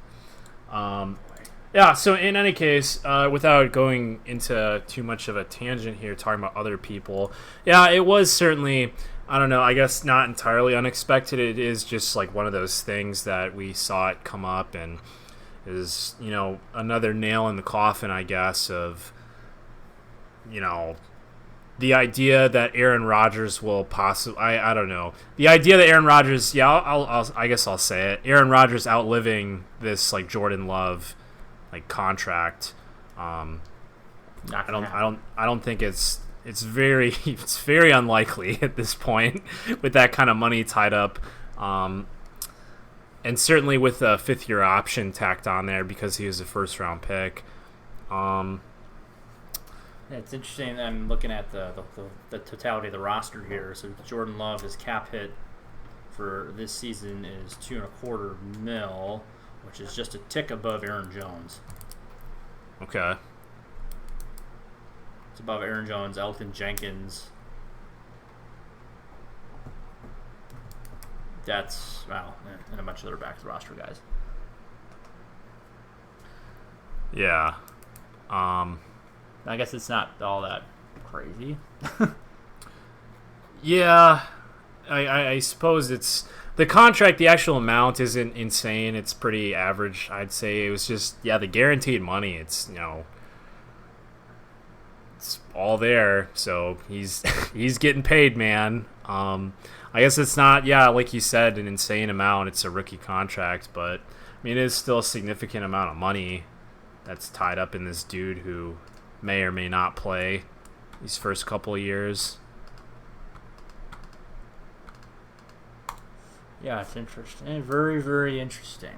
[SPEAKER 2] Yeah, so in any case, without going into too much of a tangent here, talking about other people, yeah, it was certainly, I don't know, I guess not entirely unexpected. It is just like one of those things that we saw it come up, and is, another nail in the coffin, I guess, of, the idea that Aaron Rodgers will possibly, I don't know. The idea that Aaron Rodgers, I guess I'll say it. Aaron Rodgers outliving this like Jordan Love like contract. I don't think it's very it's very unlikely at this point with that kind of money tied up. And certainly with a 5th-year option tacked on there because he was a first-round pick.
[SPEAKER 1] Yeah, it's interesting. I'm looking at the totality of the roster here. So Jordan Love, his cap hit for this season is $2.25 million, which is just a tick above Aaron Jones.
[SPEAKER 2] Okay.
[SPEAKER 1] It's above Aaron Jones, Elton Jenkins. That's, and a bunch of other back to the roster guys.
[SPEAKER 2] Yeah.
[SPEAKER 1] I guess it's not all that crazy.
[SPEAKER 2] Yeah, I suppose it's the contract. The actual amount isn't insane. It's pretty average, I'd say. It was just the guaranteed money. It's it's all there. So he's he's getting paid, man. I guess it's not like you said an insane amount. It's a rookie contract, but I mean it is still a significant amount of money that's tied up in this dude who may or may not play these first couple of years.
[SPEAKER 1] Yeah, it's interesting. Very, very interesting.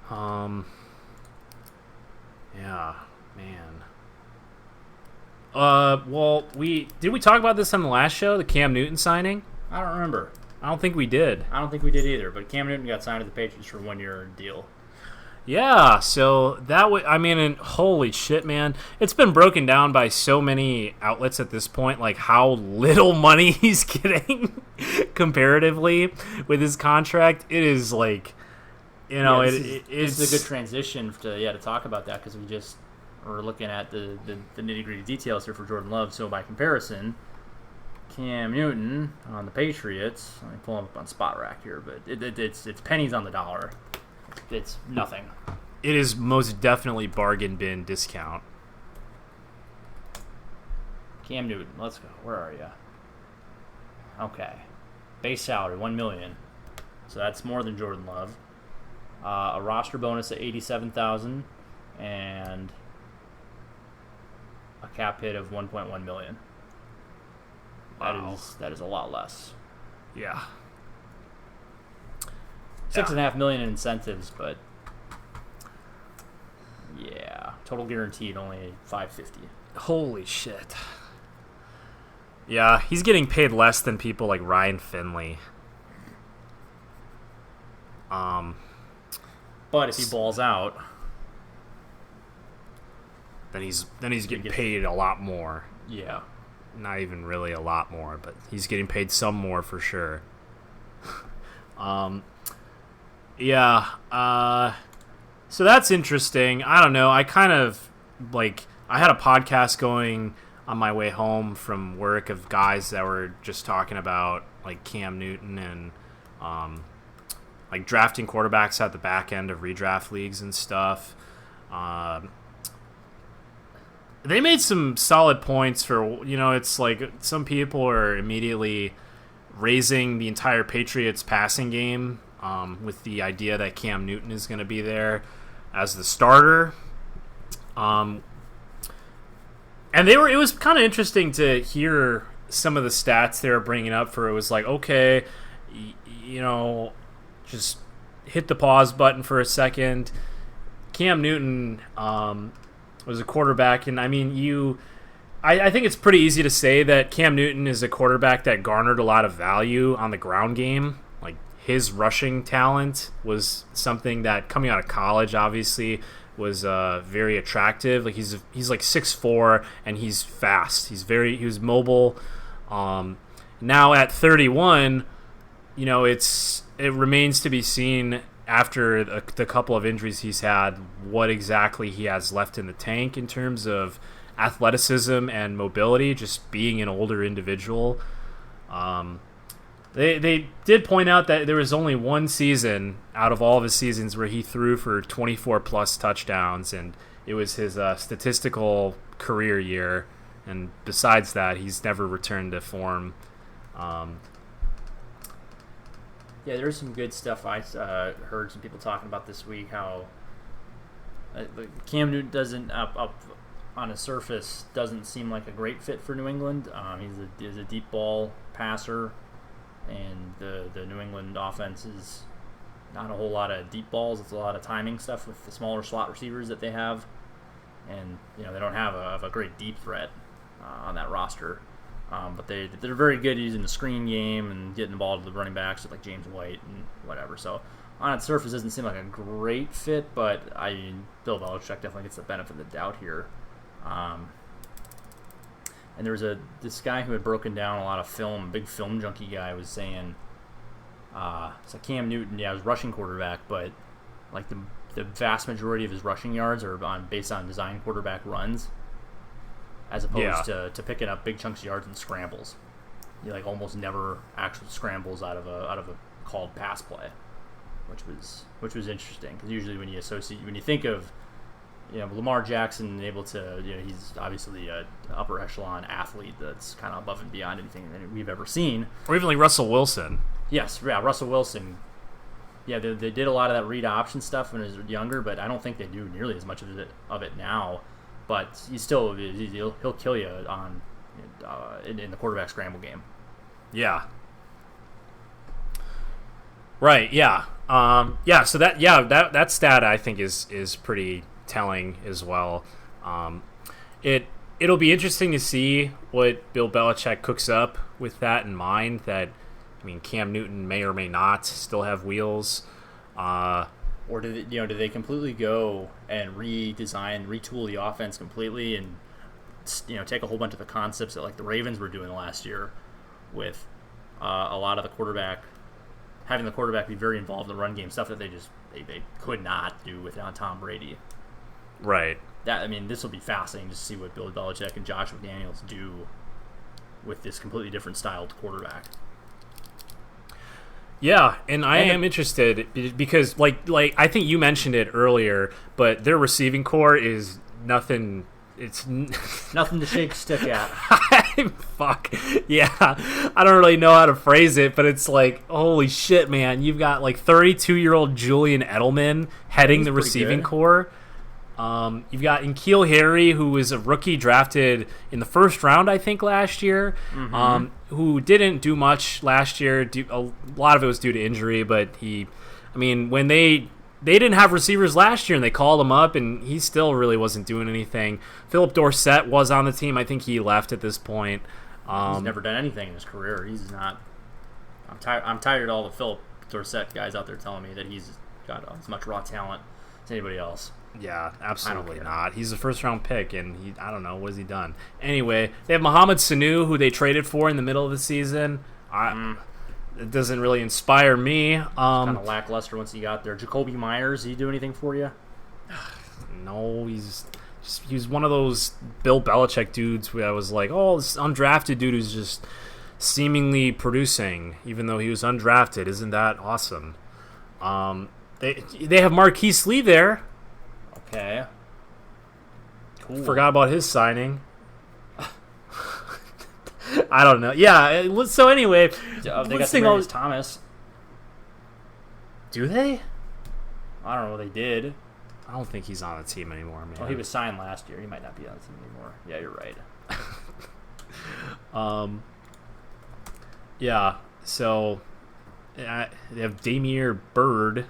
[SPEAKER 2] Yeah, man. Well, we talk about this on the last show, the Cam Newton signing?
[SPEAKER 1] I don't remember.
[SPEAKER 2] I don't think we did.
[SPEAKER 1] I don't think we did either, but Cam Newton got signed to the Patriots for a 1-year deal.
[SPEAKER 2] Yeah, so that would, I mean, and holy shit, man. It's been broken down by so many outlets at this point, like how little money he's getting comparatively with his contract. It is like,
[SPEAKER 1] it's a good transition to talk about that because we're looking at the nitty-gritty details here for Jordan Love. So by comparison, Cam Newton on the Patriots, let me pull him up on Spot Rack here, but it's pennies on the dollar. It's nothing.
[SPEAKER 2] It is most definitely bargain bin discount.
[SPEAKER 1] Cam Newton, let's go. Where are you? Okay. Base salary, $1 million. So that's more than Jordan Love. A roster bonus of $87,000 and a cap hit of $1.1 million.
[SPEAKER 2] Wow.
[SPEAKER 1] That is a lot less.
[SPEAKER 2] Yeah.
[SPEAKER 1] $6.5 million in incentives, but total guaranteed only $550.
[SPEAKER 2] Holy shit. Yeah, he's getting paid less than people like Ryan Finley.
[SPEAKER 1] But if he balls out,
[SPEAKER 2] then he's getting paid a lot more.
[SPEAKER 1] Yeah.
[SPEAKER 2] Not even really a lot more, but he's getting paid some more for sure. So that's interesting. I don't know. I kind of I had a podcast going on my way home from work of guys that were just talking about like Cam Newton and like drafting quarterbacks at the back end of redraft leagues and stuff. They made some solid points for, it's like some people are immediately raising the entire Patriots passing game with the idea that Cam Newton is going to be there as the starter. And it was kind of interesting to hear some of the stats they were bringing up for it was like, okay, just hit the pause button for a second. Cam Newton was a quarterback, and I mean, I think it's pretty easy to say that Cam Newton is a quarterback that garnered a lot of value on the ground game. Like, his rushing talent was something that, coming out of college, obviously, was very attractive. Like, he's like 6'4", and he's fast. He was mobile. Now at 31, it remains to be seen after the couple of injuries he's had what exactly he has left in the tank in terms of athleticism and mobility, just being an older individual. They did point out that there was only one season out of all of his seasons where he threw for 24 plus touchdowns, and it was his statistical career year, and besides that he's never returned to form.
[SPEAKER 1] Yeah, there's some good stuff I heard some people talking about this week, how Cam Newton doesn't up on a surface doesn't seem like a great fit for New England. He's a deep ball passer, and the New England offense is not a whole lot of deep balls. It's a lot of timing stuff with the smaller slot receivers that they have, and they don't have a great deep threat on that roster. But they're very good using the screen game and getting the ball to the running backs like James White and whatever. So on its surface, it doesn't seem like a great fit, but Bill Belichick definitely gets the benefit of the doubt here. And there was this guy who had broken down a lot of film, big film junkie guy, was saying, so Cam Newton, was rushing quarterback, but like the vast majority of his rushing yards are based on design quarterback runs. as opposed
[SPEAKER 2] Yeah.
[SPEAKER 1] to picking up big chunks of yards and scrambles. He like almost never actual scrambles out of a called pass play, which was interesting because usually when you think of Lamar Jackson able to he's obviously an upper echelon athlete that's kind of above and beyond anything that we've ever seen.
[SPEAKER 2] Or even like Russell Wilson.
[SPEAKER 1] Yes, yeah, Russell Wilson. Yeah, they did a lot of that read option stuff when he was younger, but I don't think they do nearly as much of it now. But he'll kill you on in the quarterback scramble game.
[SPEAKER 2] Yeah. Right. Yeah. So that stat I think is pretty telling as well. It'll be interesting to see what Bill Belichick cooks up with that in mind. That Cam Newton may or may not still have wheels.
[SPEAKER 1] Or do they completely go and retool the offense completely and take a whole bunch of the concepts that like the Ravens were doing last year with a lot of having the quarterback be very involved in the run game, stuff that they could not do without Tom Brady.
[SPEAKER 2] Right.
[SPEAKER 1] This will be fascinating to see what Bill Belichick and Josh McDaniels do with this completely different styled quarterback.
[SPEAKER 2] Yeah, and I am interested because, like I think you mentioned it earlier, but their receiving core is nothing. It's
[SPEAKER 1] nothing to shake a stick at.
[SPEAKER 2] Fuck. Yeah, I don't really know how to phrase it, but it's like, holy shit, man! You've got like 32-year-old Julian Edelman heading the receiving core. You've got N'Keal Harry, who was a rookie drafted in the first round, I think, last year, who didn't do much last year. A lot of it was due to injury, but when they didn't have receivers last year and they called him up, and he still really wasn't doing anything. Philip Dorsett was on the team. I think he left at this point.
[SPEAKER 1] He's never done anything in his career. He's not. I'm tired of all the Philip Dorsett guys out there telling me that he's got as much raw talent as anybody else.
[SPEAKER 2] Yeah, absolutely not. He's a first-round pick, and I don't know, what has he done? Anyway, they have Mohamed Sanu, who they traded for in the middle of the season. It doesn't really inspire me.
[SPEAKER 1] Kind of lackluster once he got there. Jacoby Myers, did he do anything for you?
[SPEAKER 2] No, he's one of those Bill Belichick dudes where I was like, oh, this undrafted dude who's just seemingly producing, even though he was undrafted. Isn't that awesome? They have Marquise Lee there.
[SPEAKER 1] Okay. Cool.
[SPEAKER 2] Forgot about his signing. I don't know. Yeah. So anyway,
[SPEAKER 1] they got Demaryius Thomas.
[SPEAKER 2] Do they?
[SPEAKER 1] I don't know. They did.
[SPEAKER 2] I don't think he's on the team anymore, man.
[SPEAKER 1] Well, he was signed last year. He might not be on the team anymore. Yeah, you're right.
[SPEAKER 2] Yeah. So they have Damiere Byrd,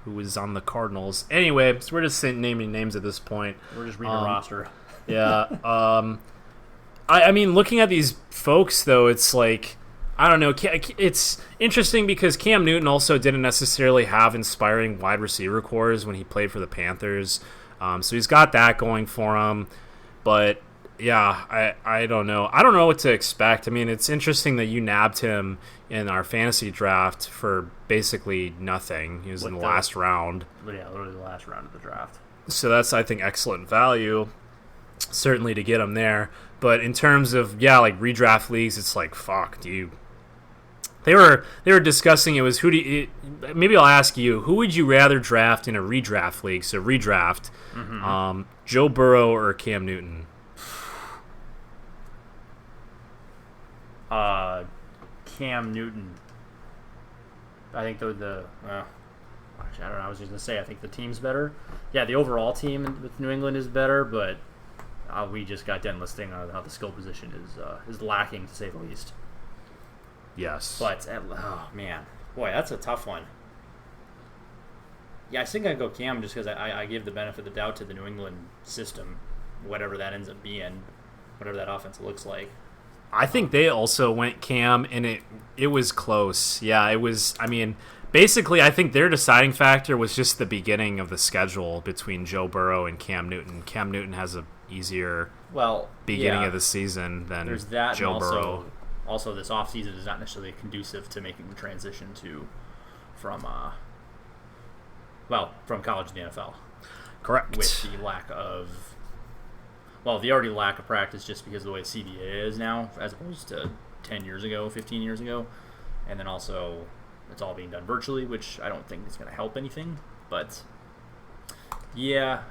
[SPEAKER 2] who was on the Cardinals. Anyway, so we're just naming names at this point.
[SPEAKER 1] We're just reading the roster.
[SPEAKER 2] Yeah. Looking at these folks, though, it's like, I don't know. It's interesting because Cam Newton also didn't necessarily have inspiring wide receiver cores when he played for the Panthers. So he's got that going for him. But, yeah, I don't know. I don't know what to expect. It's interesting that you nabbed him in our fantasy draft for basically nothing. He was in the last round.
[SPEAKER 1] Yeah, literally the last round of the draft.
[SPEAKER 2] So that's, I think, excellent value, certainly, to get him there. But in terms of, like redraft leagues, it's like, fuck, They were discussing it was maybe I'll ask you, who would you rather draft in a redraft league? So redraft, Joe Burrow or Cam Newton?
[SPEAKER 1] Cam Newton. I think actually, I don't know. I was just gonna say I think the team's better. Yeah, the overall team with New England is better, but we just got done listing how the skill position is lacking, to say the least.
[SPEAKER 2] Yes.
[SPEAKER 1] But, man. Boy, that's a tough one. Yeah, I think I'd go Cam just because I give the benefit of the doubt to the New England system, whatever that ends up being, whatever that offense looks like.
[SPEAKER 2] I think they also went Cam, and it was close. Yeah, it was, basically, I think their deciding factor was just the beginning of the schedule between Joe Burrow and Cam Newton. Cam Newton has a easier beginning of the season than
[SPEAKER 1] there's that,
[SPEAKER 2] Joe Burrow.
[SPEAKER 1] Also, this offseason is not necessarily conducive to making the transition from college to the NFL.
[SPEAKER 2] Correct.
[SPEAKER 1] With the lack of well, the already lack of practice just because of the way CBA is now, as opposed to 10 years ago, 15 years ago. And then also, it's all being done virtually, which I don't think is going to help anything. But, yeah,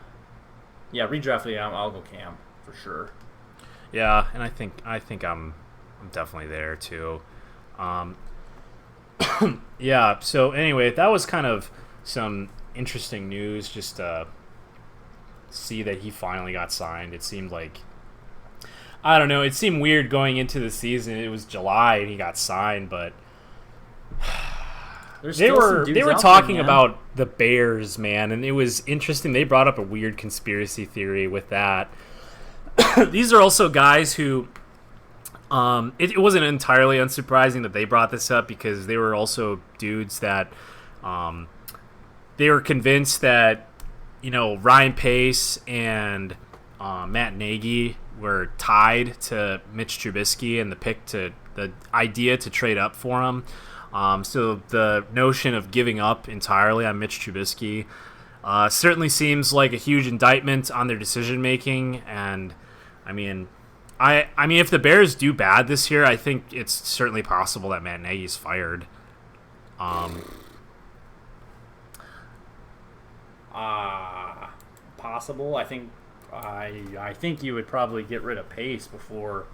[SPEAKER 1] redraft league, I'll go Cam for sure.
[SPEAKER 2] Yeah, and I think I'm definitely there too. Yeah. So anyway, that was kind of some interesting news. Just to see that he finally got signed. It seemed like, I don't know. It seemed weird going into the season. It was July and he got signed, but they were talking about the Bears, man, and it was interesting. They brought up a weird conspiracy theory with that. These are also guys who, it wasn't entirely unsurprising that they brought this up because they were also dudes that, they were convinced that, Ryan Pace and Matt Nagy were tied to Mitch Trubisky and the idea to trade up for him. So the notion of giving up entirely on Mitch Trubisky certainly seems like a huge indictment on their decision making. And I mean, if the Bears do bad this year, I think it's certainly possible that Matt Nagy's fired.
[SPEAKER 1] Possible. I think you would probably get rid of Pace before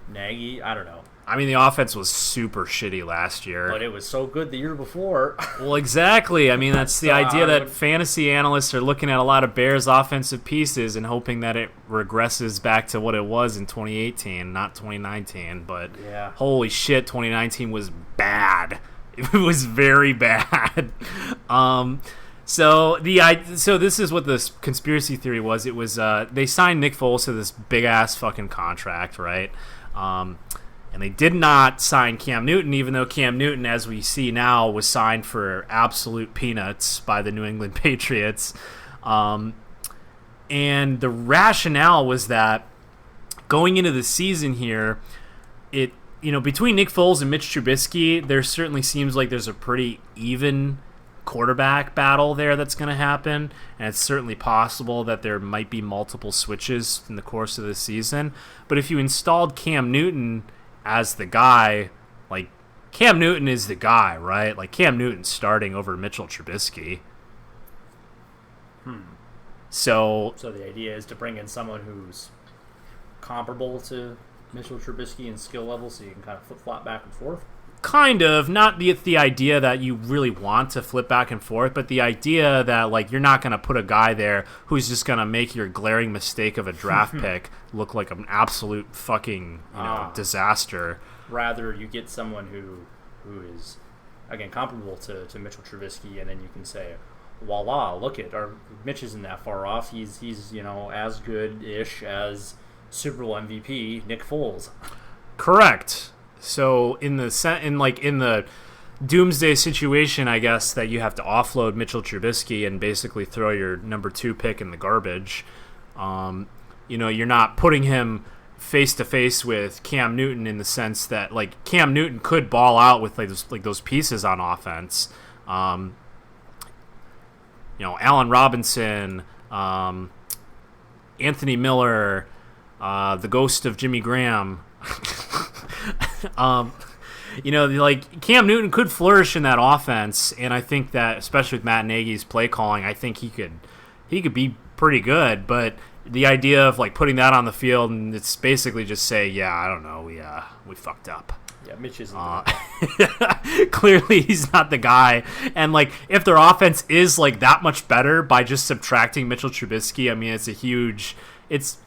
[SPEAKER 1] Nagy. I don't know.
[SPEAKER 2] I mean, the offense was super shitty last year.
[SPEAKER 1] But it was so good the year before.
[SPEAKER 2] Well, exactly. I mean, that's the idea that fantasy analysts are looking at a lot of Bears offensive pieces and hoping that it regresses back to what it was in 2018, not 2019. But
[SPEAKER 1] yeah. Holy
[SPEAKER 2] shit, 2019 was bad. It was very bad. So this is what this conspiracy theory was. It was they signed Nick Foles to this big ass fucking contract, right? And they did not sign Cam Newton, even though Cam Newton, as we see now, was signed for absolute peanuts by the New England Patriots. And the rationale was that going into the season here, between Nick Foles and Mitch Trubisky, there certainly seems like there's a pretty even quarterback battle there that's going to happen, and it's certainly possible that there might be multiple switches in the course of the season. But if you installed Cam Newton as the guy, like, Cam Newton is the guy, right? Like, Cam Newton's starting over Mitchell Trubisky. So
[SPEAKER 1] the idea is to bring in someone who's comparable to Mitchell Trubisky in skill level, so you can kind of flip-flop back and forth?
[SPEAKER 2] Kind of. Not the idea that you really want to flip back and forth, but the idea that, like, you're not going to put a guy there who's just going to make your glaring mistake of a draft pick look like an absolute fucking disaster.
[SPEAKER 1] Rather, you get someone who is, again, comparable to Mitchell Trubisky, and then you can say, voila, look at Mitch isn't that far off. He's as good-ish as Super Bowl MVP Nick Foles.
[SPEAKER 2] Correct. So in the doomsday situation, I guess, that you have to offload Mitchell Trubisky and basically throw your number 2 pick in the garbage, you're not putting him face to face with Cam Newton in the sense that, like, Cam Newton could ball out with those pieces on offense. Allen Robinson, Anthony Miller, the ghost of Jimmy Graham. Cam Newton could flourish in that offense, and I think that, especially with Matt Nagy's play calling, I think he could be pretty good. But the idea of, like, putting that on the field and it's basically just say, yeah, I don't know, we fucked up.
[SPEAKER 1] Yeah, Mitch isn't.
[SPEAKER 2] Clearly, he's not the guy. And, like, if their offense is, like, that much better by just subtracting Mitchell Trubisky, I mean, it's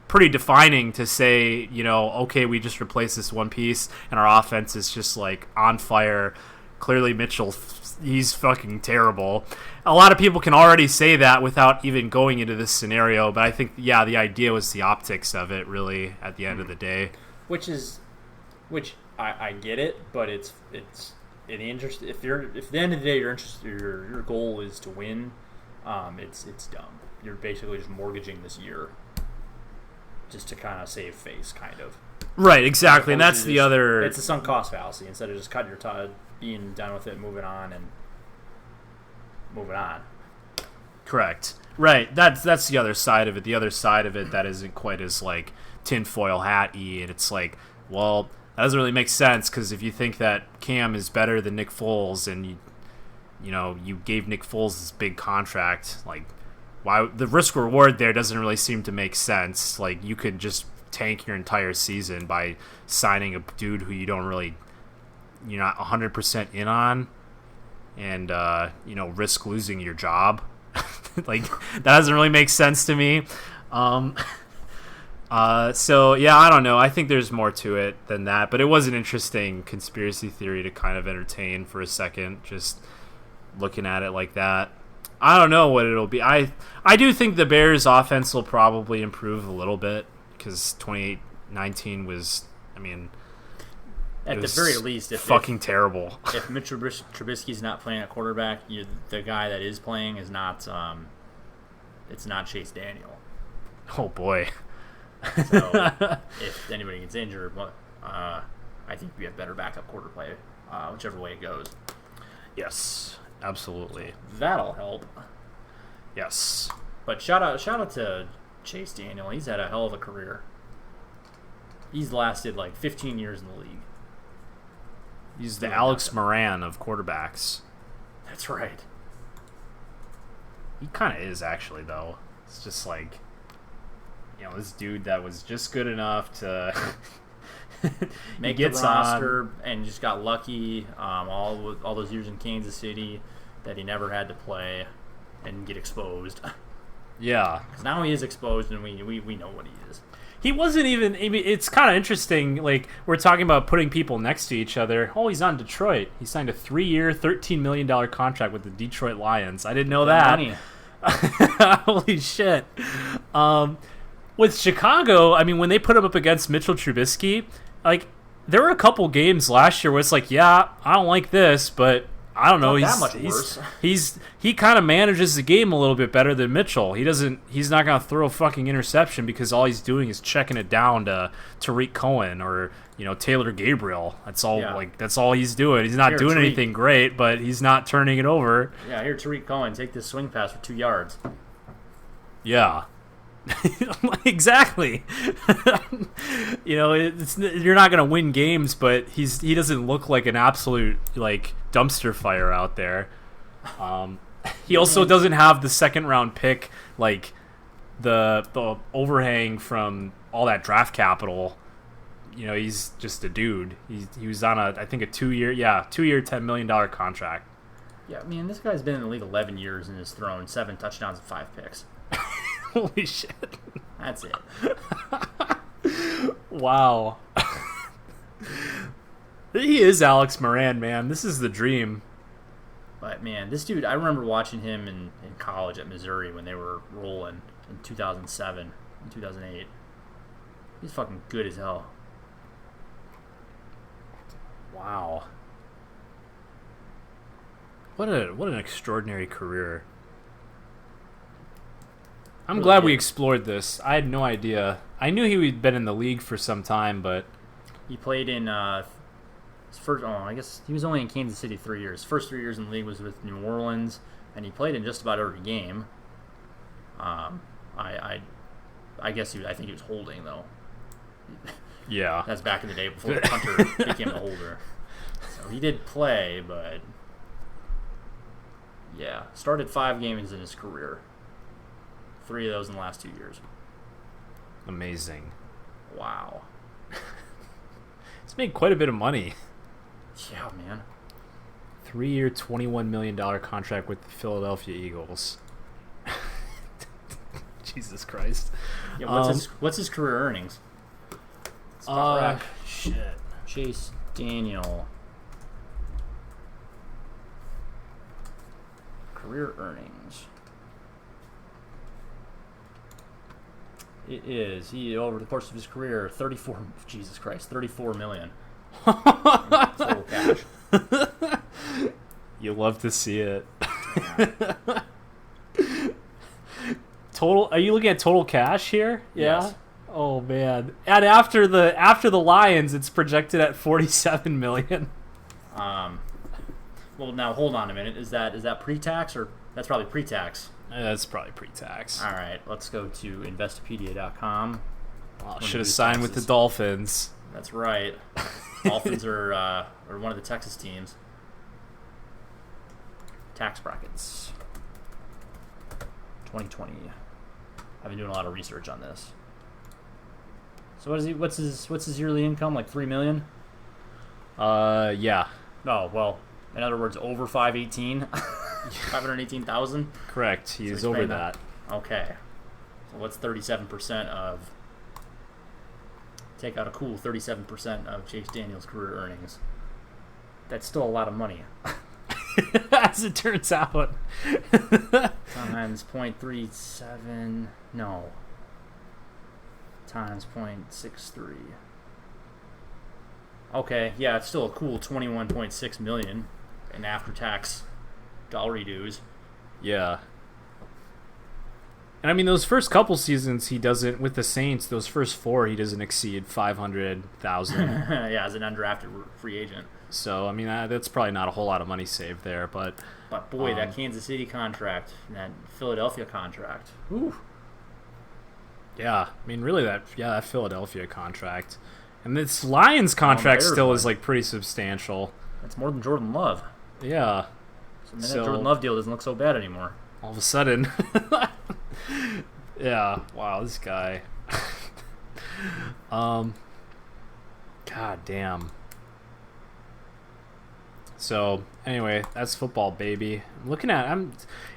[SPEAKER 2] pretty defining to say, okay, we just replaced this one piece and our offense is just, like, on fire. Clearly Mitchell, he's fucking terrible. A lot of people can already say that without even going into this scenario, but I think, yeah, the idea was the optics of it, really, at the end of the day.
[SPEAKER 1] Which I get it, but it's in the interest. If at the end of the day your goal is to win, it's dumb. You're basically just mortgaging this year just to kind of save face, kind of.
[SPEAKER 2] Right, exactly, and that's the other.
[SPEAKER 1] It's a sunk cost fallacy. Instead of just cutting your tie, being done with it, moving on.
[SPEAKER 2] Correct. Right. That's the other side of it. The other side of it that isn't quite as like tinfoil hat-y, and it's like, well, that doesn't really make sense because if you think that Cam is better than Nick Foles and you gave Nick Foles this big contract, like why the risk reward there doesn't really seem to make sense. Like you could just tank your entire season by signing a dude who you're not 100% in on, and risk losing your job. Like that doesn't really make sense to me. So yeah, I don't know. I think there's more to it than that, but it was an interesting conspiracy theory to kind of entertain for a second, just looking at it like that. I don't know what it'll be. I do think the Bears' offense will probably improve a little bit because 2019 was,
[SPEAKER 1] at the very least,
[SPEAKER 2] fucking terrible.
[SPEAKER 1] If Mitch Trubisky's not playing at quarterback, the guy that is playing is not. It's not Chase Daniel.
[SPEAKER 2] Oh boy.
[SPEAKER 1] So if anybody gets injured, I think we have better backup quarterplay, whichever way it goes.
[SPEAKER 2] Yes, absolutely.
[SPEAKER 1] That'll help.
[SPEAKER 2] Yes.
[SPEAKER 1] But shout out to Chase Daniel. He's had a hell of a career. He's lasted like 15 years in the league.
[SPEAKER 2] He's the Alex Moran of quarterbacks.
[SPEAKER 1] That's right.
[SPEAKER 2] He kind of is, actually, though. It's just like, this dude that was just good enough to
[SPEAKER 1] make the roster and just got lucky all those years in Kansas City that he never had to play and get exposed.
[SPEAKER 2] Yeah.
[SPEAKER 1] Because now he is exposed, and we know what he is.
[SPEAKER 2] He wasn't even. It's kind of interesting. Like we're talking about putting people next to each other. Oh, he's on Detroit. He signed a 3-year, $13 million contract with the Detroit Lions. I didn't know that.
[SPEAKER 1] Money.
[SPEAKER 2] Holy shit. With Chicago, when they put him up against Mitchell Trubisky, like there were a couple games last year where it's like, yeah, I don't like this, but I don't know. He kind of manages the game a little bit better than Mitchell. He's not gonna throw a fucking interception because all he's doing is checking it down to Tariq Cohen or Taylor Gabriel. That's all. Yeah. That's all he's doing. He's not doing anything great, but he's not turning it over.
[SPEAKER 1] Yeah, here Tariq Cohen, take this swing pass for 2 yards.
[SPEAKER 2] Yeah. Exactly. You're not gonna win games, but he doesn't look like an absolute dumpster fire out there. He also doesn't have the second round pick, like the overhang from all that draft capital. He's just a dude. He was on a 2-year $10 million contract.
[SPEAKER 1] Yeah, this guy's been in the league 11 years and has thrown 7 touchdowns and 5 picks.
[SPEAKER 2] Holy shit.
[SPEAKER 1] That's it.
[SPEAKER 2] Wow. He is Alex Moran, man. This is the dream.
[SPEAKER 1] But, man, this dude, I remember watching him in college at Missouri when they were rolling in 2007 and 2008. He's fucking good as hell.
[SPEAKER 2] Wow. What an extraordinary career. I'm glad we explored this. I had no idea. I knew he'd been in the league for some time, but
[SPEAKER 1] he played in his first. Oh, I guess he was only in Kansas City 3 years. First 3 years in the league was with New Orleans, and he played in just about every game. I guess I think he was holding though.
[SPEAKER 2] Yeah,
[SPEAKER 1] that's back in the day before the punter became the holder. So he did play, but yeah, started 5 games in his career. 3 of those in the last 2 years.
[SPEAKER 2] Amazing.
[SPEAKER 1] Wow.
[SPEAKER 2] He's made quite a bit of money.
[SPEAKER 1] Yeah, man.
[SPEAKER 2] 3-year, $21 million contract with the Philadelphia Eagles. Jesus Christ.
[SPEAKER 1] Yeah, what's his career earnings?
[SPEAKER 2] Shit.
[SPEAKER 1] Chase Daniel. Career earnings. It is. He, over the course of his career, 34 million. Total cash.
[SPEAKER 2] You love to see it. Total, are you looking at total cash here? Yeah.
[SPEAKER 1] Yes.
[SPEAKER 2] Oh man. And after the Lions, it's projected at 47 million.
[SPEAKER 1] Well, now hold on a minute. Is that pre-tax or that's probably pre-tax?
[SPEAKER 2] That's probably pre-tax.
[SPEAKER 1] All right, let's go to Investopedia.com.
[SPEAKER 2] Well, should have signed with the Dolphins.
[SPEAKER 1] That's right. Dolphins are one of the Texas teams. Tax brackets. 2020. I've been doing a lot of research on this. So what's his yearly income? Like $3 million?
[SPEAKER 2] Yeah.
[SPEAKER 1] No, well, in other words, over 518, 518,000.
[SPEAKER 2] Correct. He's over that.
[SPEAKER 1] Okay. So what's 37% of? Take out a cool 37% of Chase Daniel's career earnings. That's still a lot of money.
[SPEAKER 2] As it turns out.
[SPEAKER 1] Times 0.37. No. Times 0.63. Okay, yeah, it's still a cool 21.6 million in after-tax salary dues.
[SPEAKER 2] Yeah. And I mean, those first couple seasons, he doesn't, with the Saints, those first 4, he doesn't exceed 500,000.
[SPEAKER 1] Yeah, as an undrafted free agent.
[SPEAKER 2] So, I mean, that's probably not a whole lot of money saved there, but
[SPEAKER 1] boy, that Kansas City contract and that Philadelphia contract. Ooh.
[SPEAKER 2] Yeah, I mean, really, that Philadelphia contract. And this Lions contract still is, like, pretty substantial.
[SPEAKER 1] That's more than Jordan Love.
[SPEAKER 2] Yeah.
[SPEAKER 1] So that Jordan Love deal doesn't look so bad anymore.
[SPEAKER 2] All of a sudden. Yeah. Wow, this guy. God damn. So, anyway, that's football, baby. I'm looking at...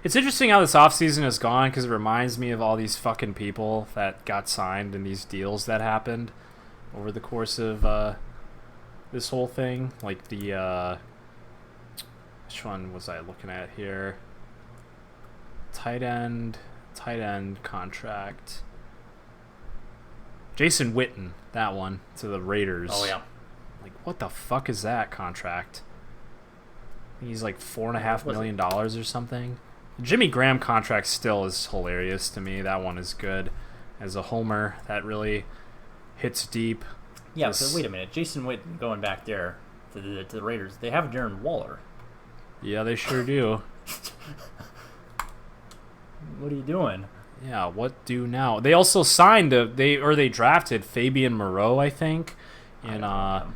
[SPEAKER 2] It's interesting how this offseason has gone, because it reminds me of all these fucking people that got signed and these deals that happened over the course of this whole thing. Like the... which one was I looking at here? Tight end contract. Jason Witten, that one, to the Raiders.
[SPEAKER 1] Oh, yeah.
[SPEAKER 2] Like, what the fuck is that contract? He's like $4.5 million or something. Jimmy Graham contract still is hilarious to me. That one is good. As a homer, that really hits deep.
[SPEAKER 1] Yeah, so wait a minute. Jason Witten going back there to the Raiders. They have Darren Waller.
[SPEAKER 2] Yeah, they sure do.
[SPEAKER 1] What are you doing?
[SPEAKER 2] Yeah, what do now? They also signed they drafted Fabian Moreau, I think. And what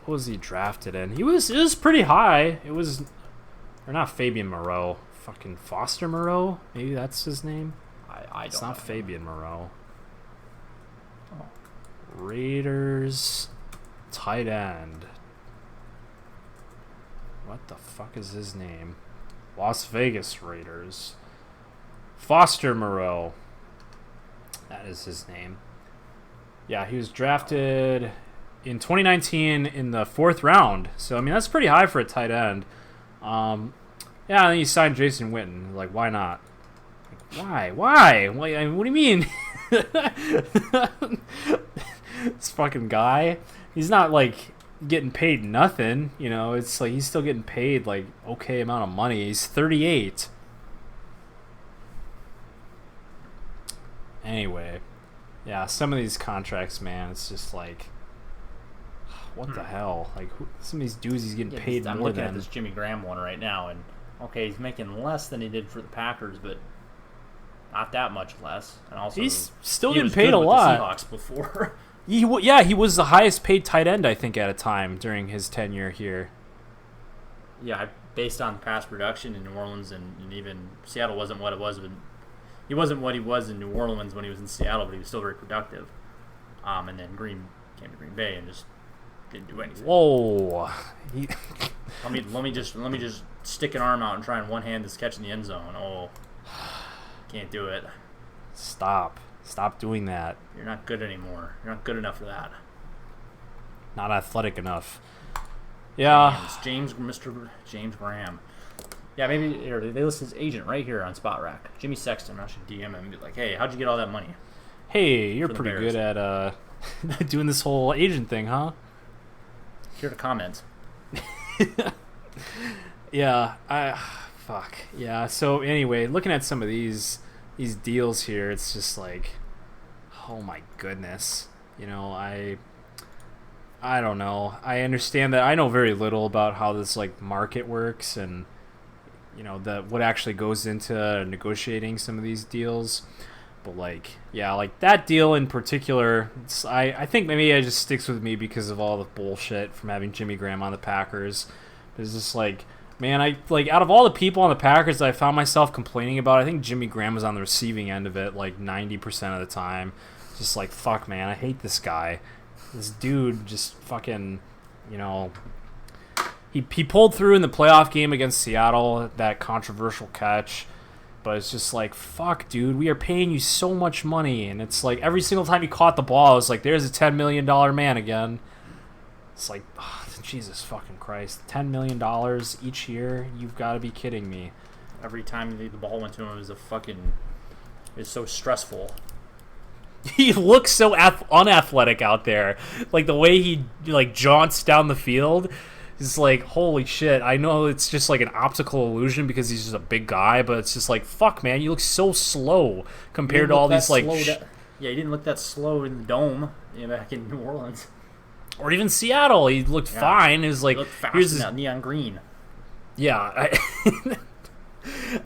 [SPEAKER 2] was he drafted in? It was pretty high. Or not Fabian Moreau. Fucking Foster Moreau? Maybe that's his name? It's not Fabian Moreau.
[SPEAKER 1] Oh.
[SPEAKER 2] Raiders tight end. What the fuck is his name? Las Vegas Raiders. Foster Moreau. That is his name. Yeah, he was drafted in 2019 in the 4th round. So, I mean, that's pretty high for a tight end. Yeah, and then he signed Jason Witten. Like, why not? Like, why? What do you mean? This fucking guy. He's not, like, getting paid nothing. You know, it's like he's still getting paid, like, okay amount of money. He's 38. Anyway. Yeah, some of these contracts, man, it's just like... What the hell? Like, some of these dudes he's getting paid more than...
[SPEAKER 1] I'm looking at this Jimmy Graham one right now, and okay, he's making less than he did for the Packers, but not that much less. And also,
[SPEAKER 2] he's still getting paid a lot.
[SPEAKER 1] The Seahawks before.
[SPEAKER 2] He was the highest paid tight end, I think, at a time during his tenure here.
[SPEAKER 1] Yeah, based on past production in New Orleans and even Seattle wasn't what it was. He wasn't what he was in New Orleans when he was in Seattle, but he was still very productive. And then Green came to Green Bay and just didn't do anything.
[SPEAKER 2] Whoa!
[SPEAKER 1] Let me just stick an arm out and try and one hand this catch in the end zone. Oh, can't do it.
[SPEAKER 2] Stop doing that.
[SPEAKER 1] You're not good anymore. You're not good enough for that.
[SPEAKER 2] Not athletic enough. Yeah.
[SPEAKER 1] It's Mr. James Graham. Yeah, maybe they list his agent right here on Spot Rack. Jimmy Sexton. I should DM him and be like, hey, how'd you get all that money?
[SPEAKER 2] Hey, you're pretty good at doing this whole agent thing, huh?
[SPEAKER 1] Here to comment.
[SPEAKER 2] Yeah, fuck. Yeah, so anyway, looking at some of these deals here, it's just like, oh my goodness. You know, I don't know. I understand that I know very little about how this like market works, and what actually goes into negotiating some of these deals. But that deal in particular, I think maybe it just sticks with me because of all the bullshit from having Jimmy Graham on the Packers. It's just man, out of all the people on the Packers that I found myself complaining about, I think Jimmy Graham was on the receiving end of it 90% of the time. Just fuck, man, I hate this guy. This dude just fucking, he pulled through in the playoff game against Seattle, that controversial catch. But it's just fuck, dude, we are paying you so much money. And it's every single time he caught the ball, it's there's a $10 million man again. It's Jesus fucking Christ. $10 million each year? You've got to be kidding me.
[SPEAKER 1] Every time the ball went to him, it was so stressful.
[SPEAKER 2] He looks so unathletic out there. The way he jaunts down the field is holy shit. I know it's just an optical illusion because he's just a big guy, but it's just fuck, man, you look so slow compared to all these
[SPEAKER 1] yeah, he didn't look that slow in the dome back in New Orleans.
[SPEAKER 2] Or even Seattle. He looked fine. It was
[SPEAKER 1] he looked fast in that neon green.
[SPEAKER 2] Yeah.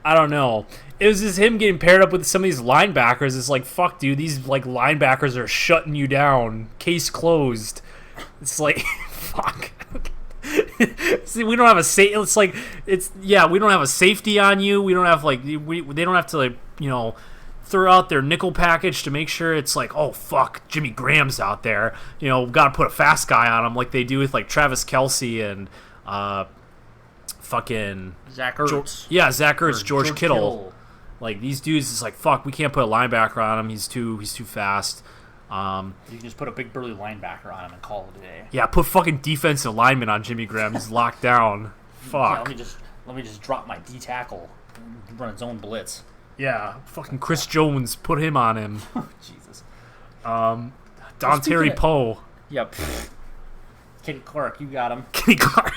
[SPEAKER 2] I don't know. It was just him getting paired up with some of these linebackers. It's fuck, dude, these linebackers are shutting you down. Case closed. It's fuck. See, we don't have we don't have a safety on you. We don't have they don't have to throw out their nickel package to make sure it's oh fuck, Jimmy Graham's out there. Got to put a fast guy on him like they do with Travis Kelce and fucking
[SPEAKER 1] Zach Ertz.
[SPEAKER 2] Zach Ertz, George Kittle. These dudes is fuck, we can't put a linebacker on him. He's too fast.
[SPEAKER 1] You can just put a big burly linebacker on him and call it a day.
[SPEAKER 2] Yeah, put fucking defensive lineman on Jimmy Graham. He's locked down. Fuck.
[SPEAKER 1] Yeah, let me just drop my D tackle and run his own blitz.
[SPEAKER 2] Yeah, fucking Chris Jones, put him on him.
[SPEAKER 1] Jesus.
[SPEAKER 2] Don Terry Poe.
[SPEAKER 1] Yep. Kenny Clark, you got him.
[SPEAKER 2] Kenny Clark.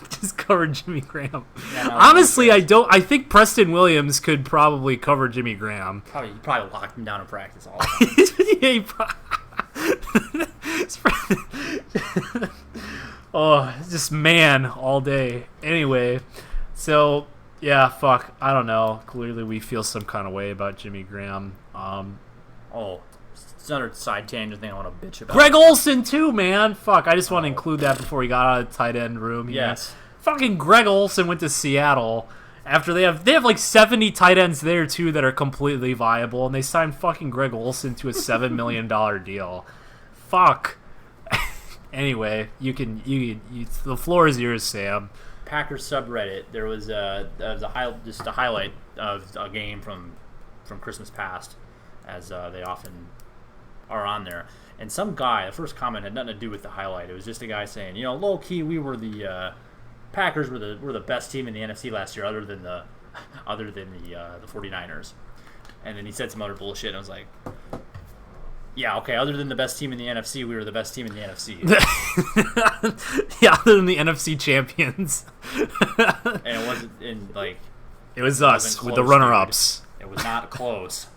[SPEAKER 2] Just cover Jimmy Graham. Yeah, honestly, I think Preston Williams could probably cover Jimmy Graham.
[SPEAKER 1] He probably locked him down in practice all
[SPEAKER 2] the time. Oh, just man all day. Anyway, so yeah, fuck. I don't know. Clearly, we feel some kind of way about Jimmy Graham.
[SPEAKER 1] It's another side tangent thing I want to bitch about.
[SPEAKER 2] Greg Olsen too, man. Fuck, I just want to include that before he got out of the tight end room.
[SPEAKER 1] Yes.
[SPEAKER 2] Fucking Greg Olsen went to Seattle after they have 70 tight ends there too that are completely viable, and they signed fucking Greg Olsen to a $7 million deal. Fuck. Anyway, the floor is yours, Sam.
[SPEAKER 1] Packers subreddit. There was a highlight of a game from Christmas past, as they often are on there. And some guy, the first comment had nothing to do with the highlight. It was just a guy saying, low key, we were the Packers were the best team in the NFC last year, other than the 49ers. And then he said some other bullshit, and I was like, yeah, okay, other than the best team in the NFC, we were the best team in the NFC.
[SPEAKER 2] Yeah, other than the NFC champions.
[SPEAKER 1] And it wasn't
[SPEAKER 2] it was us with the runner-ups.
[SPEAKER 1] Dude. It was not close.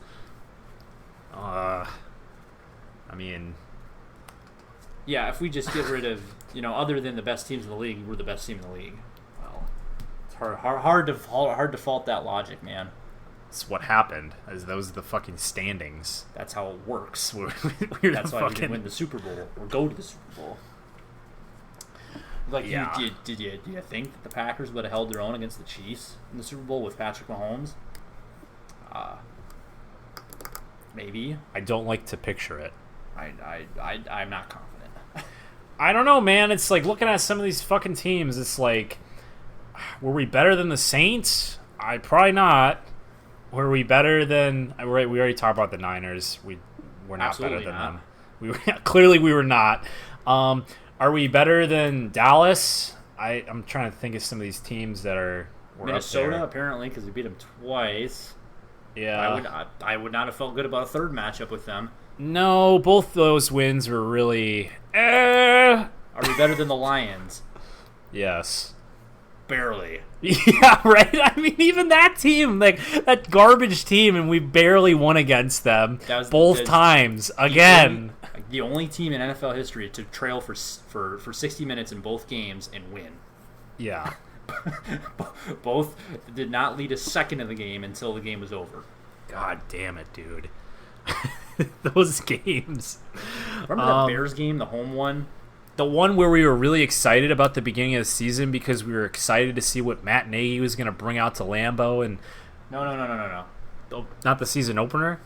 [SPEAKER 2] I mean,
[SPEAKER 1] yeah, if we just get rid of, other than the best teams in the league, we're the best team in the league. Well, it's hard to fault that logic, man.
[SPEAKER 2] It's what happened. That was the fucking standings.
[SPEAKER 1] That's how it works.
[SPEAKER 2] That's
[SPEAKER 1] why we didn't win the Super Bowl or go to the Super Bowl.
[SPEAKER 2] Yeah.
[SPEAKER 1] Do you think that the Packers would have held their own against the Chiefs in the Super Bowl with Patrick Mahomes? Maybe.
[SPEAKER 2] I don't like to picture it.
[SPEAKER 1] I'm not confident.
[SPEAKER 2] I don't know, man. It's looking at some of these fucking teams. It's were we better than the Saints? Probably not. Were we better than? We already talked about the Niners. We're not
[SPEAKER 1] Absolutely
[SPEAKER 2] better than
[SPEAKER 1] not.
[SPEAKER 2] them. We were clearly we were not. Are we better than Dallas? I'm trying to think of some of these teams that were
[SPEAKER 1] Minnesota, apparently, because we beat them twice.
[SPEAKER 2] Yeah,
[SPEAKER 1] I would not have felt good about a third matchup with them.
[SPEAKER 2] No, both those wins were really.
[SPEAKER 1] Are we better than the Lions?
[SPEAKER 2] Yes.
[SPEAKER 1] Barely.
[SPEAKER 2] Yeah, right? I mean, even that team, that garbage team, and we barely won against them both times. Again.
[SPEAKER 1] The only team in NFL history to trail for 60 minutes in both games and win.
[SPEAKER 2] Yeah.
[SPEAKER 1] Both did not lead a second in the game until the game was over.
[SPEAKER 2] God damn it, dude. Those games.
[SPEAKER 1] Remember that Bears game, the home one?
[SPEAKER 2] The one where we were really excited about the beginning of the season because we were excited to see what Matt Nagy was going to bring out to Lambeau. And
[SPEAKER 1] No.
[SPEAKER 2] not the season opener?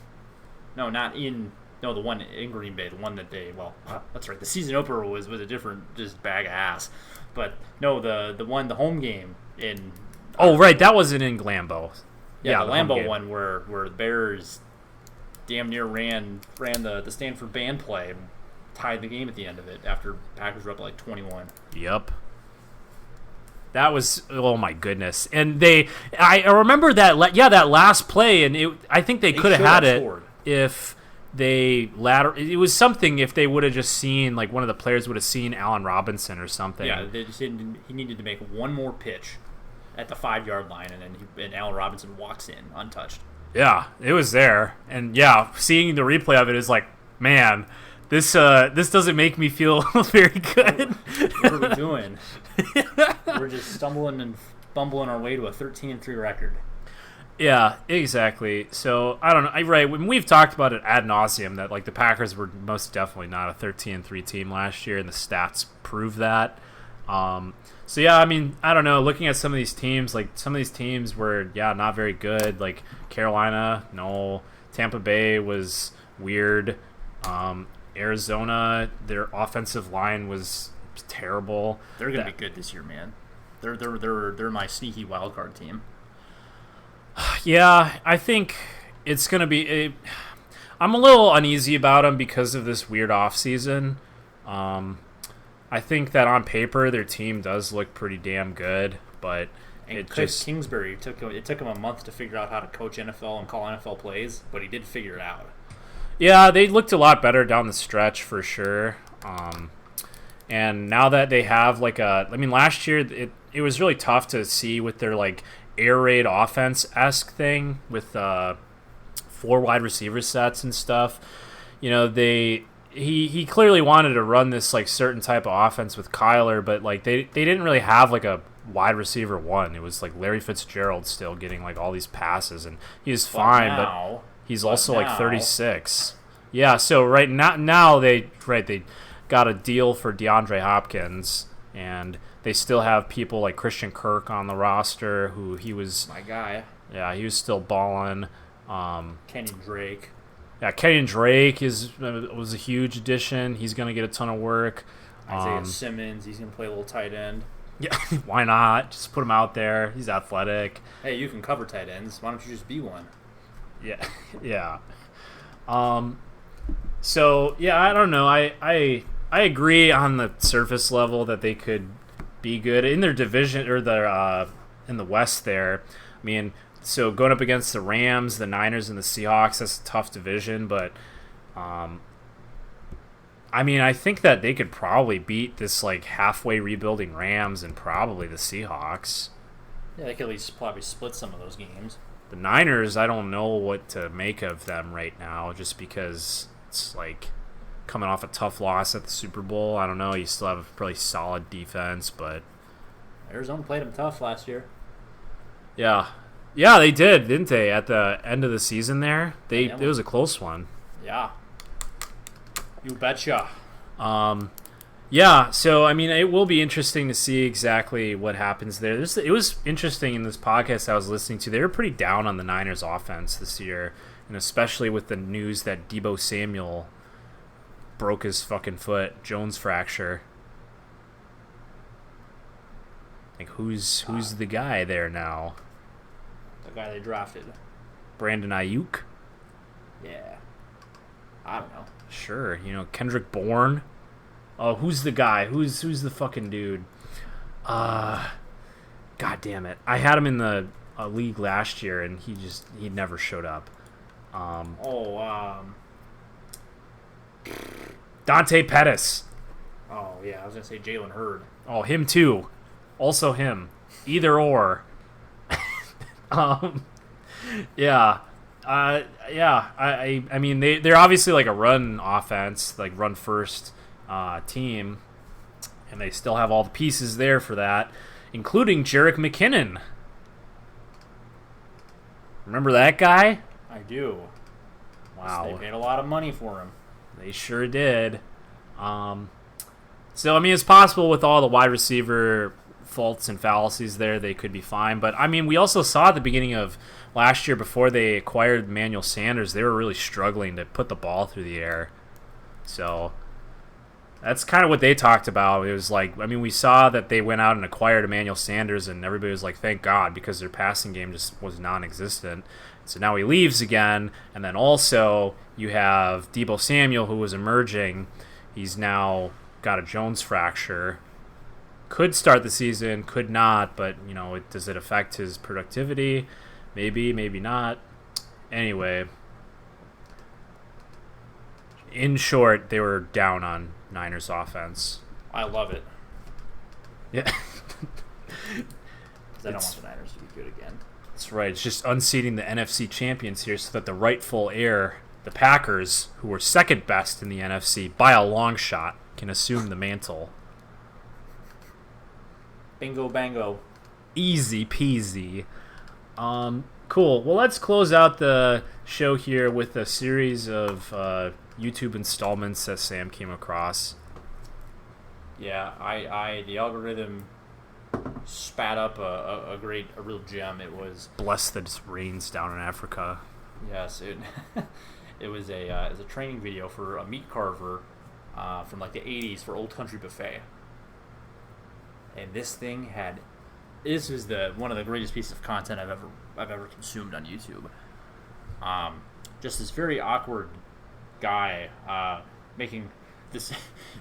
[SPEAKER 1] No, not in... No, the one in Green Bay, the one that they... Well, that's right. The season opener was a different just bag of ass. But, no, the home game in...
[SPEAKER 2] Oh, right. That wasn't in Lambeau.
[SPEAKER 1] Yeah, the Lambeau one where the Bears damn near ran the Stanford band play and tied the game at the end of it after Packers were up like 21.
[SPEAKER 2] Yep. That was, oh my goodness. And I remember that last play, and I think they could have had it
[SPEAKER 1] scored.
[SPEAKER 2] If it was something if they would have just seen, like one of the players would have seen Allen Robinson or something.
[SPEAKER 1] Yeah, they just didn't, he needed to make one more pitch at the 5-yard line, and then Allen Robinson walks in untouched.
[SPEAKER 2] Yeah, it was there. And yeah, seeing the replay of it is like, man, this doesn't make me feel very good.
[SPEAKER 1] What are we doing? We're just stumbling and bumbling our way to a 13-3 record.
[SPEAKER 2] Yeah, exactly. So, I don't know. Right, when we've talked about it ad nauseum that like the Packers were most definitely not a 13-3 team last year, and the stats prove that. So yeah, I mean, I don't know. Looking at some of these teams, were not very good. Like Carolina, no. Tampa Bay was weird. Arizona, their offensive line was terrible.
[SPEAKER 1] They're gonna be good this year, man. They're my sneaky wild card team.
[SPEAKER 2] Yeah, I think it's gonna be. I'm a little uneasy about them because of this weird offseason. I think that on paper their team does look pretty damn good, but
[SPEAKER 1] Kingsbury took him a month to figure out how to coach NFL and call NFL plays, but he did figure it out.
[SPEAKER 2] Yeah, they looked a lot better down the stretch for sure. And now that they have last year it was really tough to see with their like air raid offense-esque thing with 4 wide receiver sets and stuff. You know, he clearly wanted to run this like certain type of offense with Kyler, but like they didn't really have like a wide receiver one. It was like Larry Fitzgerald still getting like all these passes, and he's fine, but he's also like 36. Yeah, so right now they got a deal for DeAndre Hopkins, and they still have people like Christian Kirk on the roster, who he was
[SPEAKER 1] my guy.
[SPEAKER 2] Yeah, he was still balling.
[SPEAKER 1] Kenyon Drake.
[SPEAKER 2] Yeah, Kenyon Drake was a huge addition. He's going to get a ton of work.
[SPEAKER 1] Isaiah Simmons, he's going to play a little tight end.
[SPEAKER 2] Yeah, why not? Just put him out there. He's athletic.
[SPEAKER 1] Hey, you can cover tight ends. Why don't you just be one?
[SPEAKER 2] Yeah, yeah. So yeah, I don't know. I agree on the surface level that they could be good in their division or their in the West there. I mean, so going up against the Rams, the Niners, and the Seahawks, that's a tough division. But I mean, I think that they could probably beat this like halfway rebuilding Rams and probably the Seahawks.
[SPEAKER 1] Yeah, they could at least probably split some of those games.
[SPEAKER 2] The Niners, I don't know what to make of them right now, just because it's like coming off a tough loss at the Super Bowl. I don't know. You still have a pretty solid defense, but
[SPEAKER 1] Arizona played them tough last year.
[SPEAKER 2] Yeah, they did, didn't they? At the end of the season, there, it was a close one.
[SPEAKER 1] Yeah, you betcha.
[SPEAKER 2] Yeah, so I mean, it will be interesting to see exactly what happens there. It was interesting in this podcast I was listening to. They were pretty down on the Niners' offense this year, and especially with the news that Deebo Samuel broke his fucking foot, Jones fracture. Like, who's the guy there now?
[SPEAKER 1] The guy they drafted.
[SPEAKER 2] Brandon Ayuk?
[SPEAKER 1] Yeah. I don't know.
[SPEAKER 2] Sure, Kendrick Bourne. Oh, who's the guy? Who's the fucking dude? God damn it! I had him in the league last year, and he never showed up. Dante Pettis.
[SPEAKER 1] Oh yeah, I was gonna say Jalen Hurd.
[SPEAKER 2] Oh, him too. Also him. Either or. Yeah. I mean they're obviously like a run offense, like run first team, and they still have all the pieces there for that. including Jerick McKinnon. Remember that guy?
[SPEAKER 1] I do.
[SPEAKER 2] Wow.
[SPEAKER 1] They paid a lot of money for him.
[SPEAKER 2] They sure did. So, I mean, it's possible with all the wide receiver faults and fallacies there, they could be fine. But, I mean, we also saw at the beginning of last year, before they acquired Emmanuel Sanders, they were really struggling to put the ball through the air. So, that's kind of what they talked about. It was like, I mean, we saw that they went out and acquired Emmanuel Sanders, and everybody was like, thank God, because their passing game just was non-existent. So now he leaves again, and then also you have Deebo Samuel, who was emerging. He's now got a Jones fracture. Could start the season, could not, but, you know, does it affect his productivity? Maybe, maybe not. Anyway, in short, they were down on Niners offense.
[SPEAKER 1] I love it.
[SPEAKER 2] Yeah.
[SPEAKER 1] 'Cause I don't want the Niners to be good again.
[SPEAKER 2] That's right. It's just unseating the NFC champions here so that the rightful heir, the Packers, who were second best in the NFC by a long shot, can assume the mantle.
[SPEAKER 1] Bingo bango.
[SPEAKER 2] Easy peasy. Cool. Well, let's close out the show here with a series of YouTube installments that Sam came across.
[SPEAKER 1] Yeah, the algorithm spat up a real gem. It was
[SPEAKER 2] Bless that rains down in Africa.
[SPEAKER 1] yes, it was a training video for a meat carver from like the 80s for Old Country Buffet, and this was one of the greatest pieces of content I've ever consumed on YouTube. Just this very awkward guy making this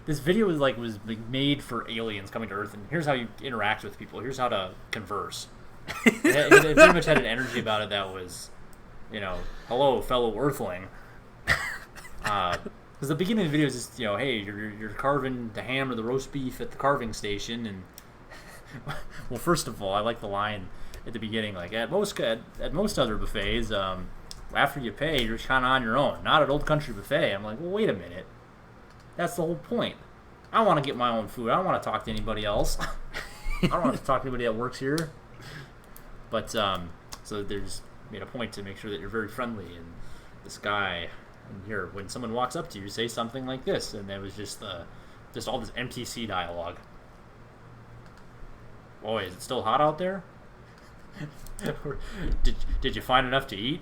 [SPEAKER 1] video was made for aliens coming to Earth, and here's how you interact with people. Here's how to converse. it pretty much had an energy about it that was, hello, fellow Earthling. Because the beginning of the video is just, hey, you're carving the ham or the roast beef at the carving station, and well, first of all, I like the line at the beginning, like at most other buffets, after you pay, you're kind of on your own. Not at Old Country Buffet. I'm like, well, wait a minute. That's the whole point. I want to get my own food. I don't want to talk to anybody else. I don't want to talk to anybody that works here. But so there's made a point to make sure that you're very friendly. And this guy, and here, when someone walks up to you, say something like this, and there was just all this MTC dialogue. Boy, is it still hot out there? Did you find enough to eat?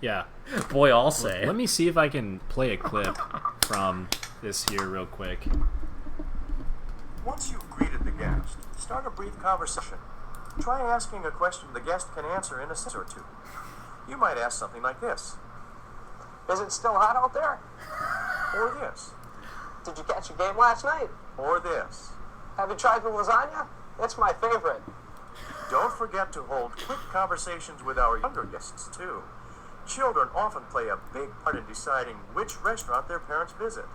[SPEAKER 2] Yeah.
[SPEAKER 1] Boy, I'll say.
[SPEAKER 2] Let me see if I can play a clip from this here real quick.
[SPEAKER 3] Once you've greeted the guest, start a brief conversation. Try asking a question the guest can answer in a sentence or two. You might ask something like this. Is it still hot out there? Or this.
[SPEAKER 4] Did you catch a game last night?
[SPEAKER 3] Or this.
[SPEAKER 4] Have you tried the lasagna? It's my favorite.
[SPEAKER 3] Don't forget to hold quick conversations with our younger guests, too. Children often play a big part in deciding which restaurant their parents visit.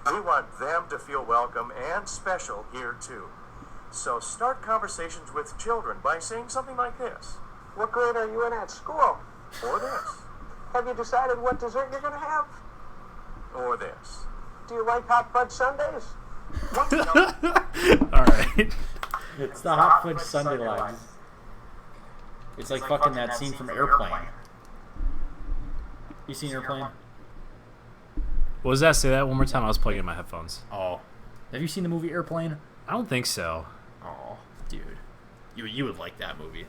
[SPEAKER 3] We want them to feel welcome and special here, too. So start conversations with children by saying something like this.
[SPEAKER 4] What grade are you in at school?
[SPEAKER 3] Or this.
[SPEAKER 4] Have you decided what dessert you're going to have?
[SPEAKER 3] Or this.
[SPEAKER 4] Do you like hot fudge sundaes?
[SPEAKER 2] All right.
[SPEAKER 1] It's the hot fudge sundae line. It's like fucking that scene from Airplane. You seen Airplane?
[SPEAKER 2] What was that? Say that one more time. I was plugging in my headphones.
[SPEAKER 1] Oh. Have you seen the movie Airplane?
[SPEAKER 2] I don't think so.
[SPEAKER 1] Oh, dude. You would like that movie.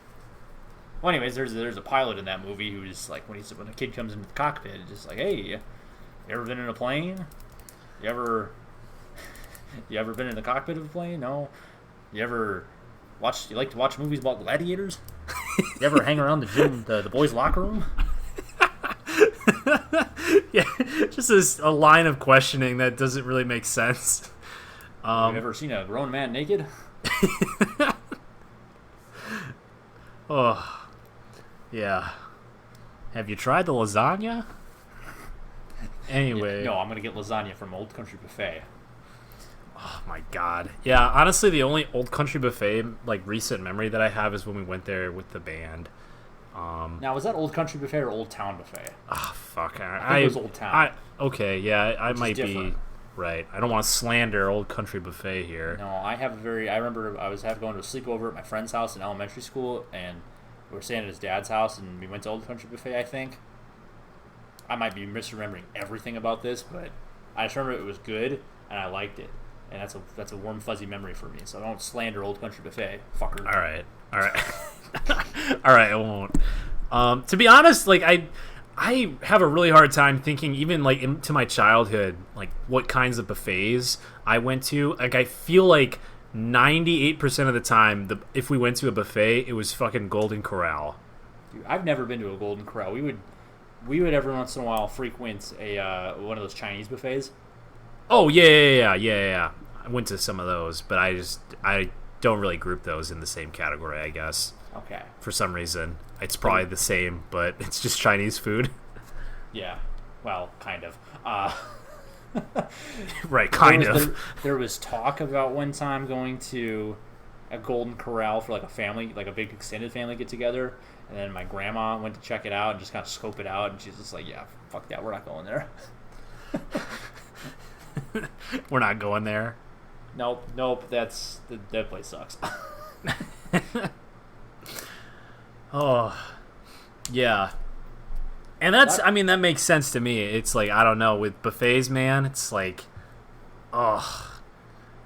[SPEAKER 1] Well, anyways, there's a pilot in that movie who's like, when a kid comes into the cockpit, it's just like, hey, you ever been in a plane? You ever been in the cockpit of a plane? No. You like to watch movies about gladiators? You ever hang around the boys' locker room?
[SPEAKER 2] Yeah, just a line of questioning that doesn't really make sense.
[SPEAKER 1] Have you ever seen a grown man naked?
[SPEAKER 2] Oh, yeah. Have you tried the lasagna? Anyway.
[SPEAKER 1] No, I'm going to get lasagna from Old Country Buffet.
[SPEAKER 2] Oh, my God. Yeah, honestly, the only Old Country Buffet, recent memory that I have is when we went there with the band.
[SPEAKER 1] Now, was that Old Country Buffet or Old Town Buffet?
[SPEAKER 2] Ah, fuck.
[SPEAKER 1] I think it was Old Town.
[SPEAKER 2] Okay, yeah, I might be. Right. I don't want to slander Old Country Buffet here.
[SPEAKER 1] No, I remember I was going to a sleepover at my friend's house in elementary school, and we were staying at his dad's house, and we went to Old Country Buffet, I think. I might be misremembering everything about this, but I just remember it was good, and I liked it. And that's a warm, fuzzy memory for me, so don't slander Old Country Buffet, fucker.
[SPEAKER 2] All right. All right, I won't. To be honest, like, I have a really hard time thinking, even like into my childhood, like what kinds of buffets I went to. Like, I feel like 98% of the time, if we went to a buffet, it was fucking Golden Corral.
[SPEAKER 1] Dude, I've never been to a Golden Corral. We would every once in a while frequent a one of those Chinese buffets.
[SPEAKER 2] Oh yeah. I went to some of those, but I don't really group those in the same category, I guess.
[SPEAKER 1] Okay.
[SPEAKER 2] For some reason, it's probably the same, but it's just Chinese food.
[SPEAKER 1] Yeah. Well, kind of.
[SPEAKER 2] Right, kind of.
[SPEAKER 1] There was talk about one time going to a Golden Corral for like a family, like a big extended family get together, and then my grandma went to check it out and just kind of scope it out, and she's just like, "Yeah, fuck that, we're not going there."
[SPEAKER 2] We're not going there.
[SPEAKER 1] Nope. That place sucks.
[SPEAKER 2] Oh, yeah. And that makes sense to me. It's like, I don't know, with buffets, man, it's like,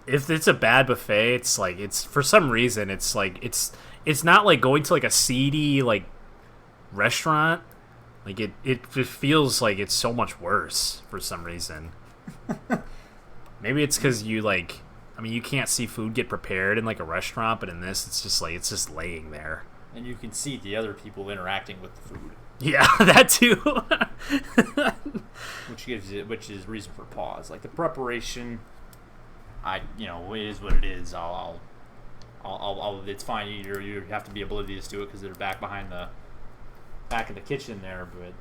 [SPEAKER 2] if it's a bad buffet, it's like, it's, for some reason, it's like, it's not like going to like a seedy, like, restaurant. Like, it just feels like it's so much worse for some reason. Maybe it's because you, like, I mean, you can't see food get prepared in like a restaurant, but in this, it's just like, it's just laying there.
[SPEAKER 1] And you can see the other people interacting with the food.
[SPEAKER 2] Yeah, that too.
[SPEAKER 1] which is reason for pause. Like the preparation, it is what it is. I'll it's fine. You have to be oblivious to it because they're back of the kitchen there. But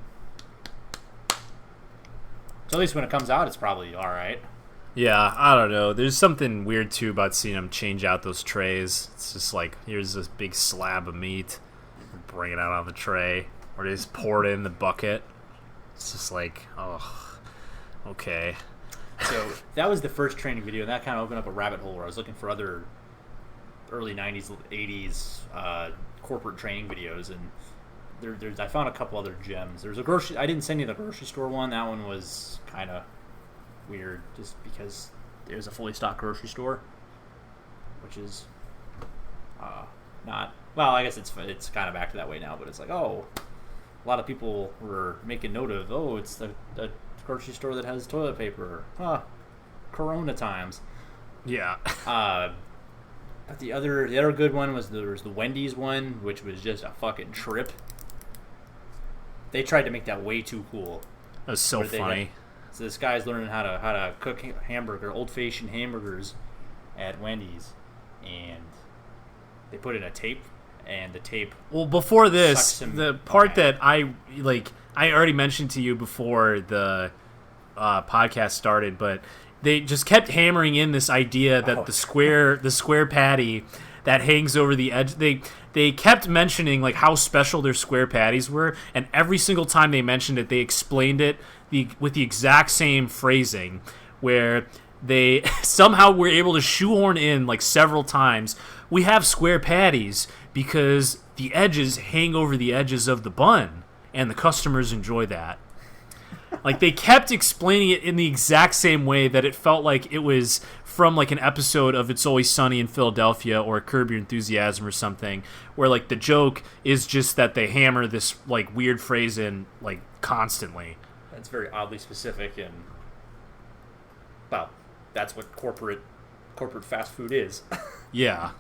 [SPEAKER 1] so at least when it comes out, it's probably all right.
[SPEAKER 2] Yeah, I don't know. There's something weird too about seeing them change out those trays. It's just like, here's this big slab of meat, bring it out on the tray, or they just pour it in the bucket. It's just like, oh, okay.
[SPEAKER 1] So that was the first training video, and that kind of opened up a rabbit hole where I was looking for other early 90s, 80s corporate training videos, and I found a couple other gems. There's I didn't send you the grocery store one. That one was kind of weird just because it was a fully stocked grocery store, which is not, well, I guess it's kind of back to that way now, but it's like, oh, a lot of people were making note of, oh, it's a grocery store that has toilet paper. Corona times.
[SPEAKER 2] Yeah.
[SPEAKER 1] But the other good one was there was the Wendy's one, which was just a fucking trip. They tried to make that way too cool.
[SPEAKER 2] That was so funny.
[SPEAKER 1] So this guy's learning how to cook old-fashioned hamburgers at Wendy's, and they put in a tape, and the tape.
[SPEAKER 2] Well, before this, the part that I already mentioned to you before the podcast started, but they just kept hammering in this idea that the square patty that hangs over the edge. They kept mentioning like how special their square patties were, and every single time they mentioned it, they explained it with the exact same phrasing, where they somehow were able to shoehorn in like several times, we have square patties because the edges hang over the edges of the bun, and the customers enjoy that. Like, they kept explaining it in the exact same way that it felt like it was from like an episode of It's Always Sunny in Philadelphia or Curb Your Enthusiasm or something, where like the joke is just that they hammer this like weird phrase in like constantly.
[SPEAKER 1] That's very oddly specific, and well, that's what corporate fast food is.
[SPEAKER 2] Yeah.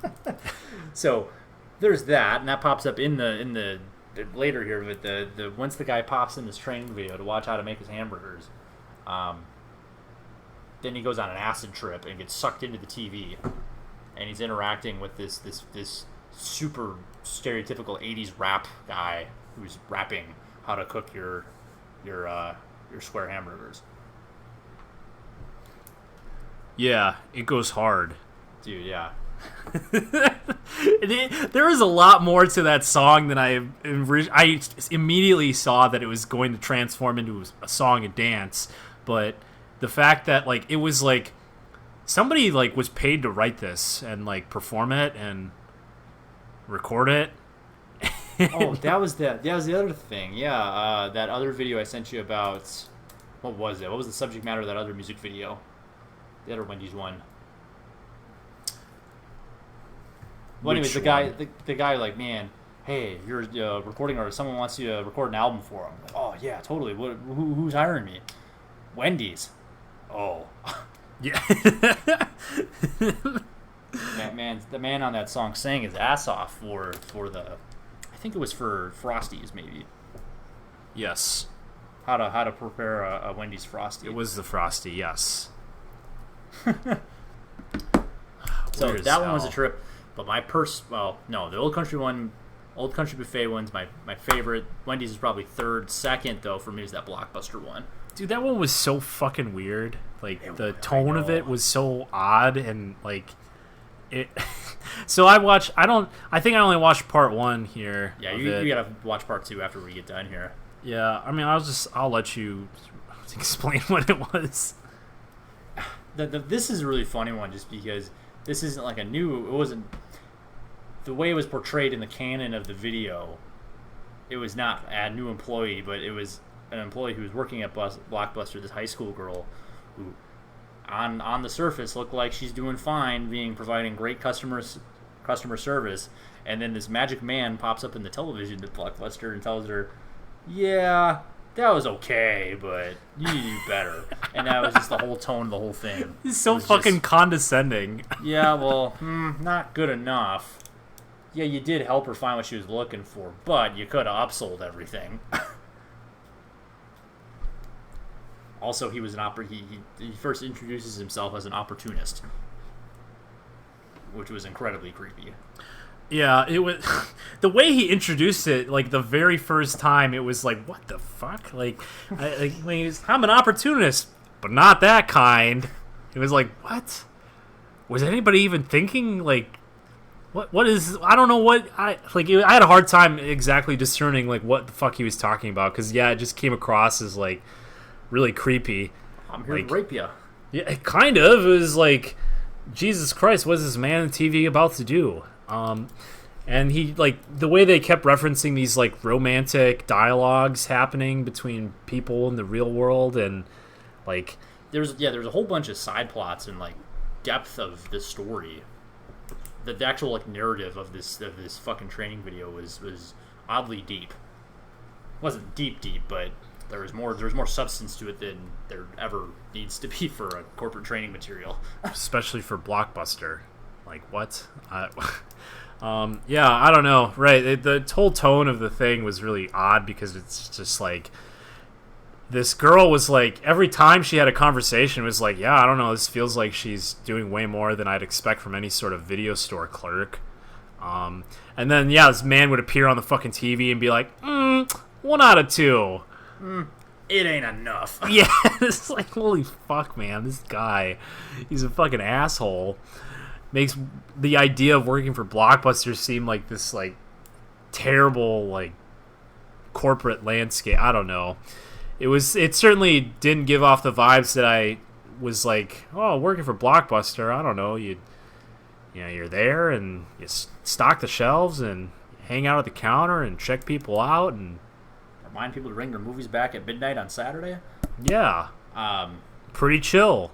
[SPEAKER 1] So there's that, and that pops up in the later here. But the once the guy pops in this training video to watch how to make his hamburgers, then he goes on an acid trip and gets sucked into the TV, and he's interacting with this super stereotypical 80s rap guy who's rapping how to cook your square hamburgers.
[SPEAKER 2] Yeah, it goes hard.
[SPEAKER 1] Dude, yeah.
[SPEAKER 2] There is a lot more to that song than I immediately saw that it was going to transform into a song and dance, but the fact that like it was like somebody like was paid to write this and like perform it and record it.
[SPEAKER 1] Oh, that was the other thing. Yeah, that other video I sent you about. What was it? What was the subject matter of that other music video? The other Wendy's one. Well, anyways, the guy like, man, hey, you're a recording artist. Someone wants you to record an album for them. Like, oh yeah, totally. Who's hiring me? Wendy's. Oh.
[SPEAKER 2] Yeah.
[SPEAKER 1] The man on that song sang his ass off for the. I think it was for Frosties, maybe.
[SPEAKER 2] Yes.
[SPEAKER 1] How to prepare a Wendy's Frosty.
[SPEAKER 2] It was the Frosty, yes.
[SPEAKER 1] So that one was a trip, but the Old Country Buffet one's my favorite. Wendy's is probably third. Second, though, for me is that Blockbuster one.
[SPEAKER 2] Dude, that one was so fucking weird. Like, the tone of it was so odd, and like it. So I think I only watched part 1 here.
[SPEAKER 1] Yeah, you gotta watch part 2 after we get done here.
[SPEAKER 2] Yeah, I mean, I'll let you explain what it was.
[SPEAKER 1] This is a really funny one, just because this isn't like it wasn't the way it was portrayed in the canon of the video. It was not a new employee, but it was an employee who was working at Blockbuster, this high school girl who on the surface looked like she's doing fine, providing great customer service, and then this magic man pops up in the television at Blockbuster and tells her, yeah, that was okay, but you need to do better. And that was just the whole tone of the whole thing.
[SPEAKER 2] He's so fucking condescending.
[SPEAKER 1] Yeah, well, not good enough. Yeah, you did help her find what she was looking for, but you could have upsold everything. Also, he was he first introduces himself as an opportunist, which was incredibly creepy.
[SPEAKER 2] Yeah, it was the way he introduced it. Like the very first time, it was like, "What the fuck?" Like, I'm an opportunist, but not that kind. It was like, what? Was anybody even thinking? Like, what is? I don't know what I had a hard time exactly discerning like what the fuck he was talking about, because it just came across as like really creepy.
[SPEAKER 1] I'm here to rape you.
[SPEAKER 2] Yeah, it kind of. It was like, Jesus Christ, what is this man on TV about to do? And he, like, the way they kept referencing these, like, romantic dialogues happening between people in the real world, and, like...
[SPEAKER 1] There's a whole bunch of side plots and, like, depth of the story. The actual, like, narrative of this fucking training video was oddly deep. It wasn't deep, but there was more substance to it than there ever needs to be for a corporate training material.
[SPEAKER 2] Especially for Blockbuster. Like, what? Yeah, I don't know. Right, the whole tone of the thing was really odd, because it's just like, this girl was like, every time she had a conversation, it was like, yeah, I don't know, this feels like she's doing way more than I'd expect from any sort of video store clerk. And then, this man would appear on the fucking TV and be like, 1 out of 2.
[SPEAKER 1] It ain't enough.
[SPEAKER 2] Yeah, it's like, holy fuck, man, this guy, he's a fucking asshole. Makes the idea of working for Blockbuster seem like this, like, terrible, like, corporate landscape. I don't know. It certainly didn't give off the vibes that I was like, oh, working for Blockbuster, I don't know, you're there and you stock the shelves and hang out at the counter and check people out and
[SPEAKER 1] remind people to bring their movies back at midnight on Saturday.
[SPEAKER 2] Yeah. Pretty chill.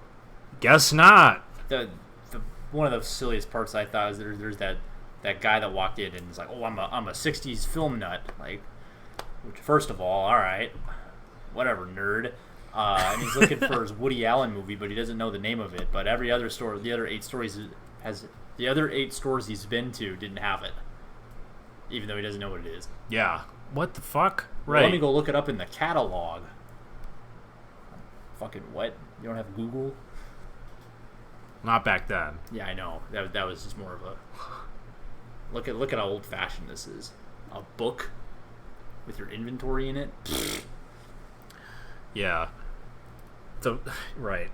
[SPEAKER 2] Guess not.
[SPEAKER 1] One of the silliest parts I thought is there's that guy that walked in and was like, oh, I'm a 60s film nut. Like, which, first of all right, whatever, nerd. And he's looking for his Woody Allen movie, but he doesn't know the name of it. But the other 8 stores he's been to didn't have it, even though he doesn't know what it is.
[SPEAKER 2] Yeah. What the fuck?
[SPEAKER 1] Well,
[SPEAKER 2] right.
[SPEAKER 1] Let me go look it up in the catalog. Fucking what? You don't have Google?
[SPEAKER 2] Not back then.
[SPEAKER 1] Yeah, I know. That was just more of a look at how old fashioned this is. A book with your inventory in it.
[SPEAKER 2] Yeah. So right.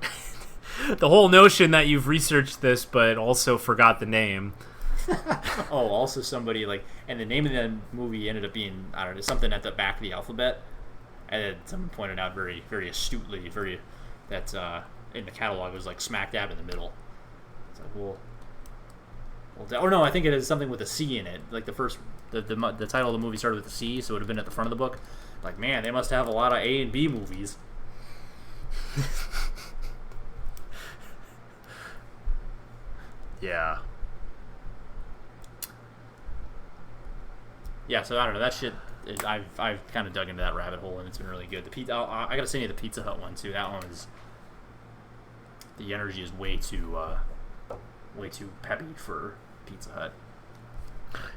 [SPEAKER 2] The whole notion that you've researched this but also forgot the name.
[SPEAKER 1] Oh, also somebody and the name of the movie ended up being, I don't know, something at the back of the alphabet, and then someone pointed out very, very astutely, very, that in the catalog was like smack dab in the middle. It's like, or no, I think it is something with a C in it. Like the title of the movie started with a C, so it would have been at the front of the book. Like, man, they must have a lot of A and B movies.
[SPEAKER 2] Yeah.
[SPEAKER 1] Yeah, so I don't know, that shit. I've kind of dug into that rabbit hole, and it's been really good. The pizza, I gotta send you the Pizza Hut one too. That one is, the energy is way too peppy for Pizza Hut.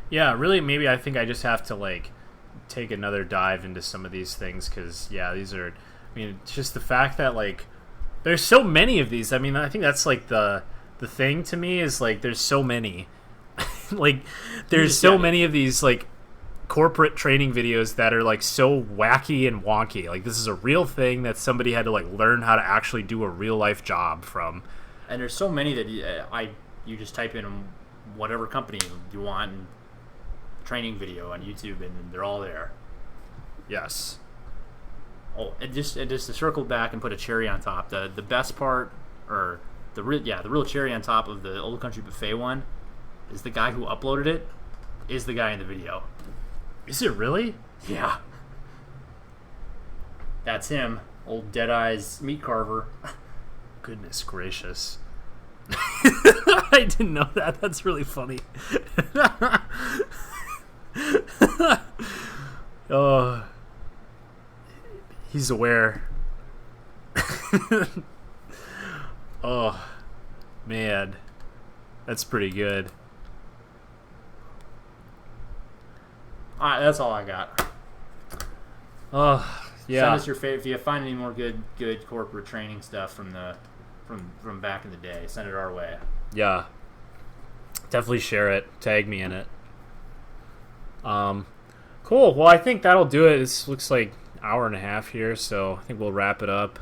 [SPEAKER 2] Yeah, really, maybe I think I just have to, like, take another dive into some of these things, because, yeah, these are, I mean, it's just the fact that, like, there's so many of these. I mean, I think that's, like, the thing to me is, like, there's so many. Like, there's so many of these, like, corporate training videos that are, like, so wacky and wonky. Like, this is a real thing that somebody had to, like, learn how to actually do a real-life job from.
[SPEAKER 1] And there's so many that you just type in whatever company you want and training video on YouTube, and they're all there.
[SPEAKER 2] Yes.
[SPEAKER 1] Oh, and just to circle back and put a cherry on top, the best part, or the real cherry on top of the Old Country Buffet one, is the guy who uploaded it is the guy in the video.
[SPEAKER 2] Is it really?
[SPEAKER 1] Yeah. That's him, old Deadeye's meat carver.
[SPEAKER 2] Goodness gracious. I didn't know that. That's really funny. Oh, he's aware. Oh, man. That's pretty good.
[SPEAKER 1] That's all I got.
[SPEAKER 2] Oh, yeah.
[SPEAKER 1] Send us your favorite. If you find any more good corporate training stuff from back in the day, send it our way.
[SPEAKER 2] Yeah. Definitely share it. Tag me in it. Cool. Well, I think that'll do it. This looks like an hour and a half here, so I think we'll wrap it up.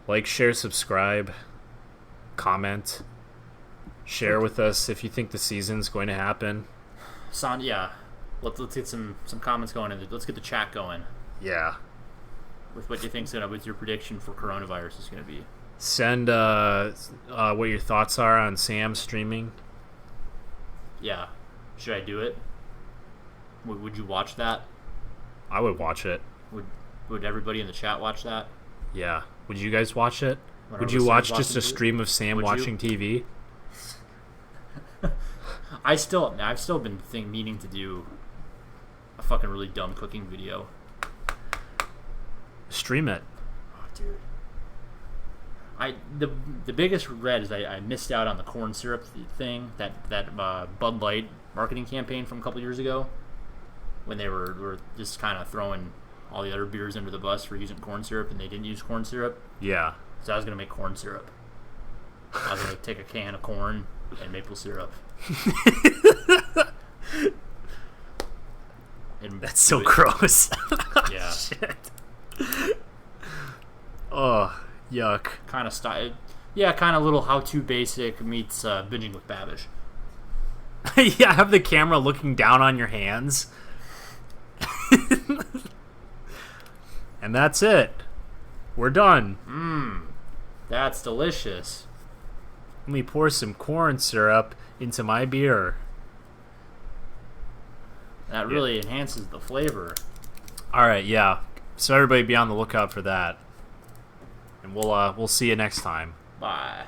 [SPEAKER 2] Like, share, subscribe, comment, share with us if you think the season's going to happen.
[SPEAKER 1] Yeah. Let's get some comments going, and let's get the chat going
[SPEAKER 2] Yeah.
[SPEAKER 1] with what you think's with your prediction for coronavirus is gonna be.
[SPEAKER 2] Send what your thoughts are on Sam streaming.
[SPEAKER 1] Yeah. Should I do it? Would you watch that?
[SPEAKER 2] I would watch it.
[SPEAKER 1] Would everybody in the chat watch that?
[SPEAKER 2] Yeah. Would you guys watch it?
[SPEAKER 1] When
[SPEAKER 2] Would
[SPEAKER 1] our
[SPEAKER 2] you watch
[SPEAKER 1] listeners
[SPEAKER 2] just a
[SPEAKER 1] watching
[SPEAKER 2] stream of Sam
[SPEAKER 1] Would you?
[SPEAKER 2] watching TV?
[SPEAKER 1] I've still been meaning to do a fucking really dumb cooking video.
[SPEAKER 2] Stream it.
[SPEAKER 1] Oh, dude. The biggest regret is I missed out on the corn syrup thing, that Bud Light marketing campaign from a couple years ago, when they were just kind of throwing all the other beers under the bus for using corn syrup, and they didn't use corn syrup.
[SPEAKER 2] Yeah.
[SPEAKER 1] So I was gonna make corn syrup. I was gonna take a can of corn and maple syrup. And
[SPEAKER 2] That's so gross.
[SPEAKER 1] Yeah.
[SPEAKER 2] Shit. Oh, yuck.
[SPEAKER 1] Kind of style. Yeah, kind of little how-to basic meets binging with Babish.
[SPEAKER 2] Yeah, have the camera looking down on your hands. And that's it. We're done.
[SPEAKER 1] That's delicious.
[SPEAKER 2] Let me pour some corn syrup into my beer.
[SPEAKER 1] That really enhances the flavor.
[SPEAKER 2] All right, yeah. So everybody be on the lookout for that. And we'll see you next time.
[SPEAKER 1] Bye.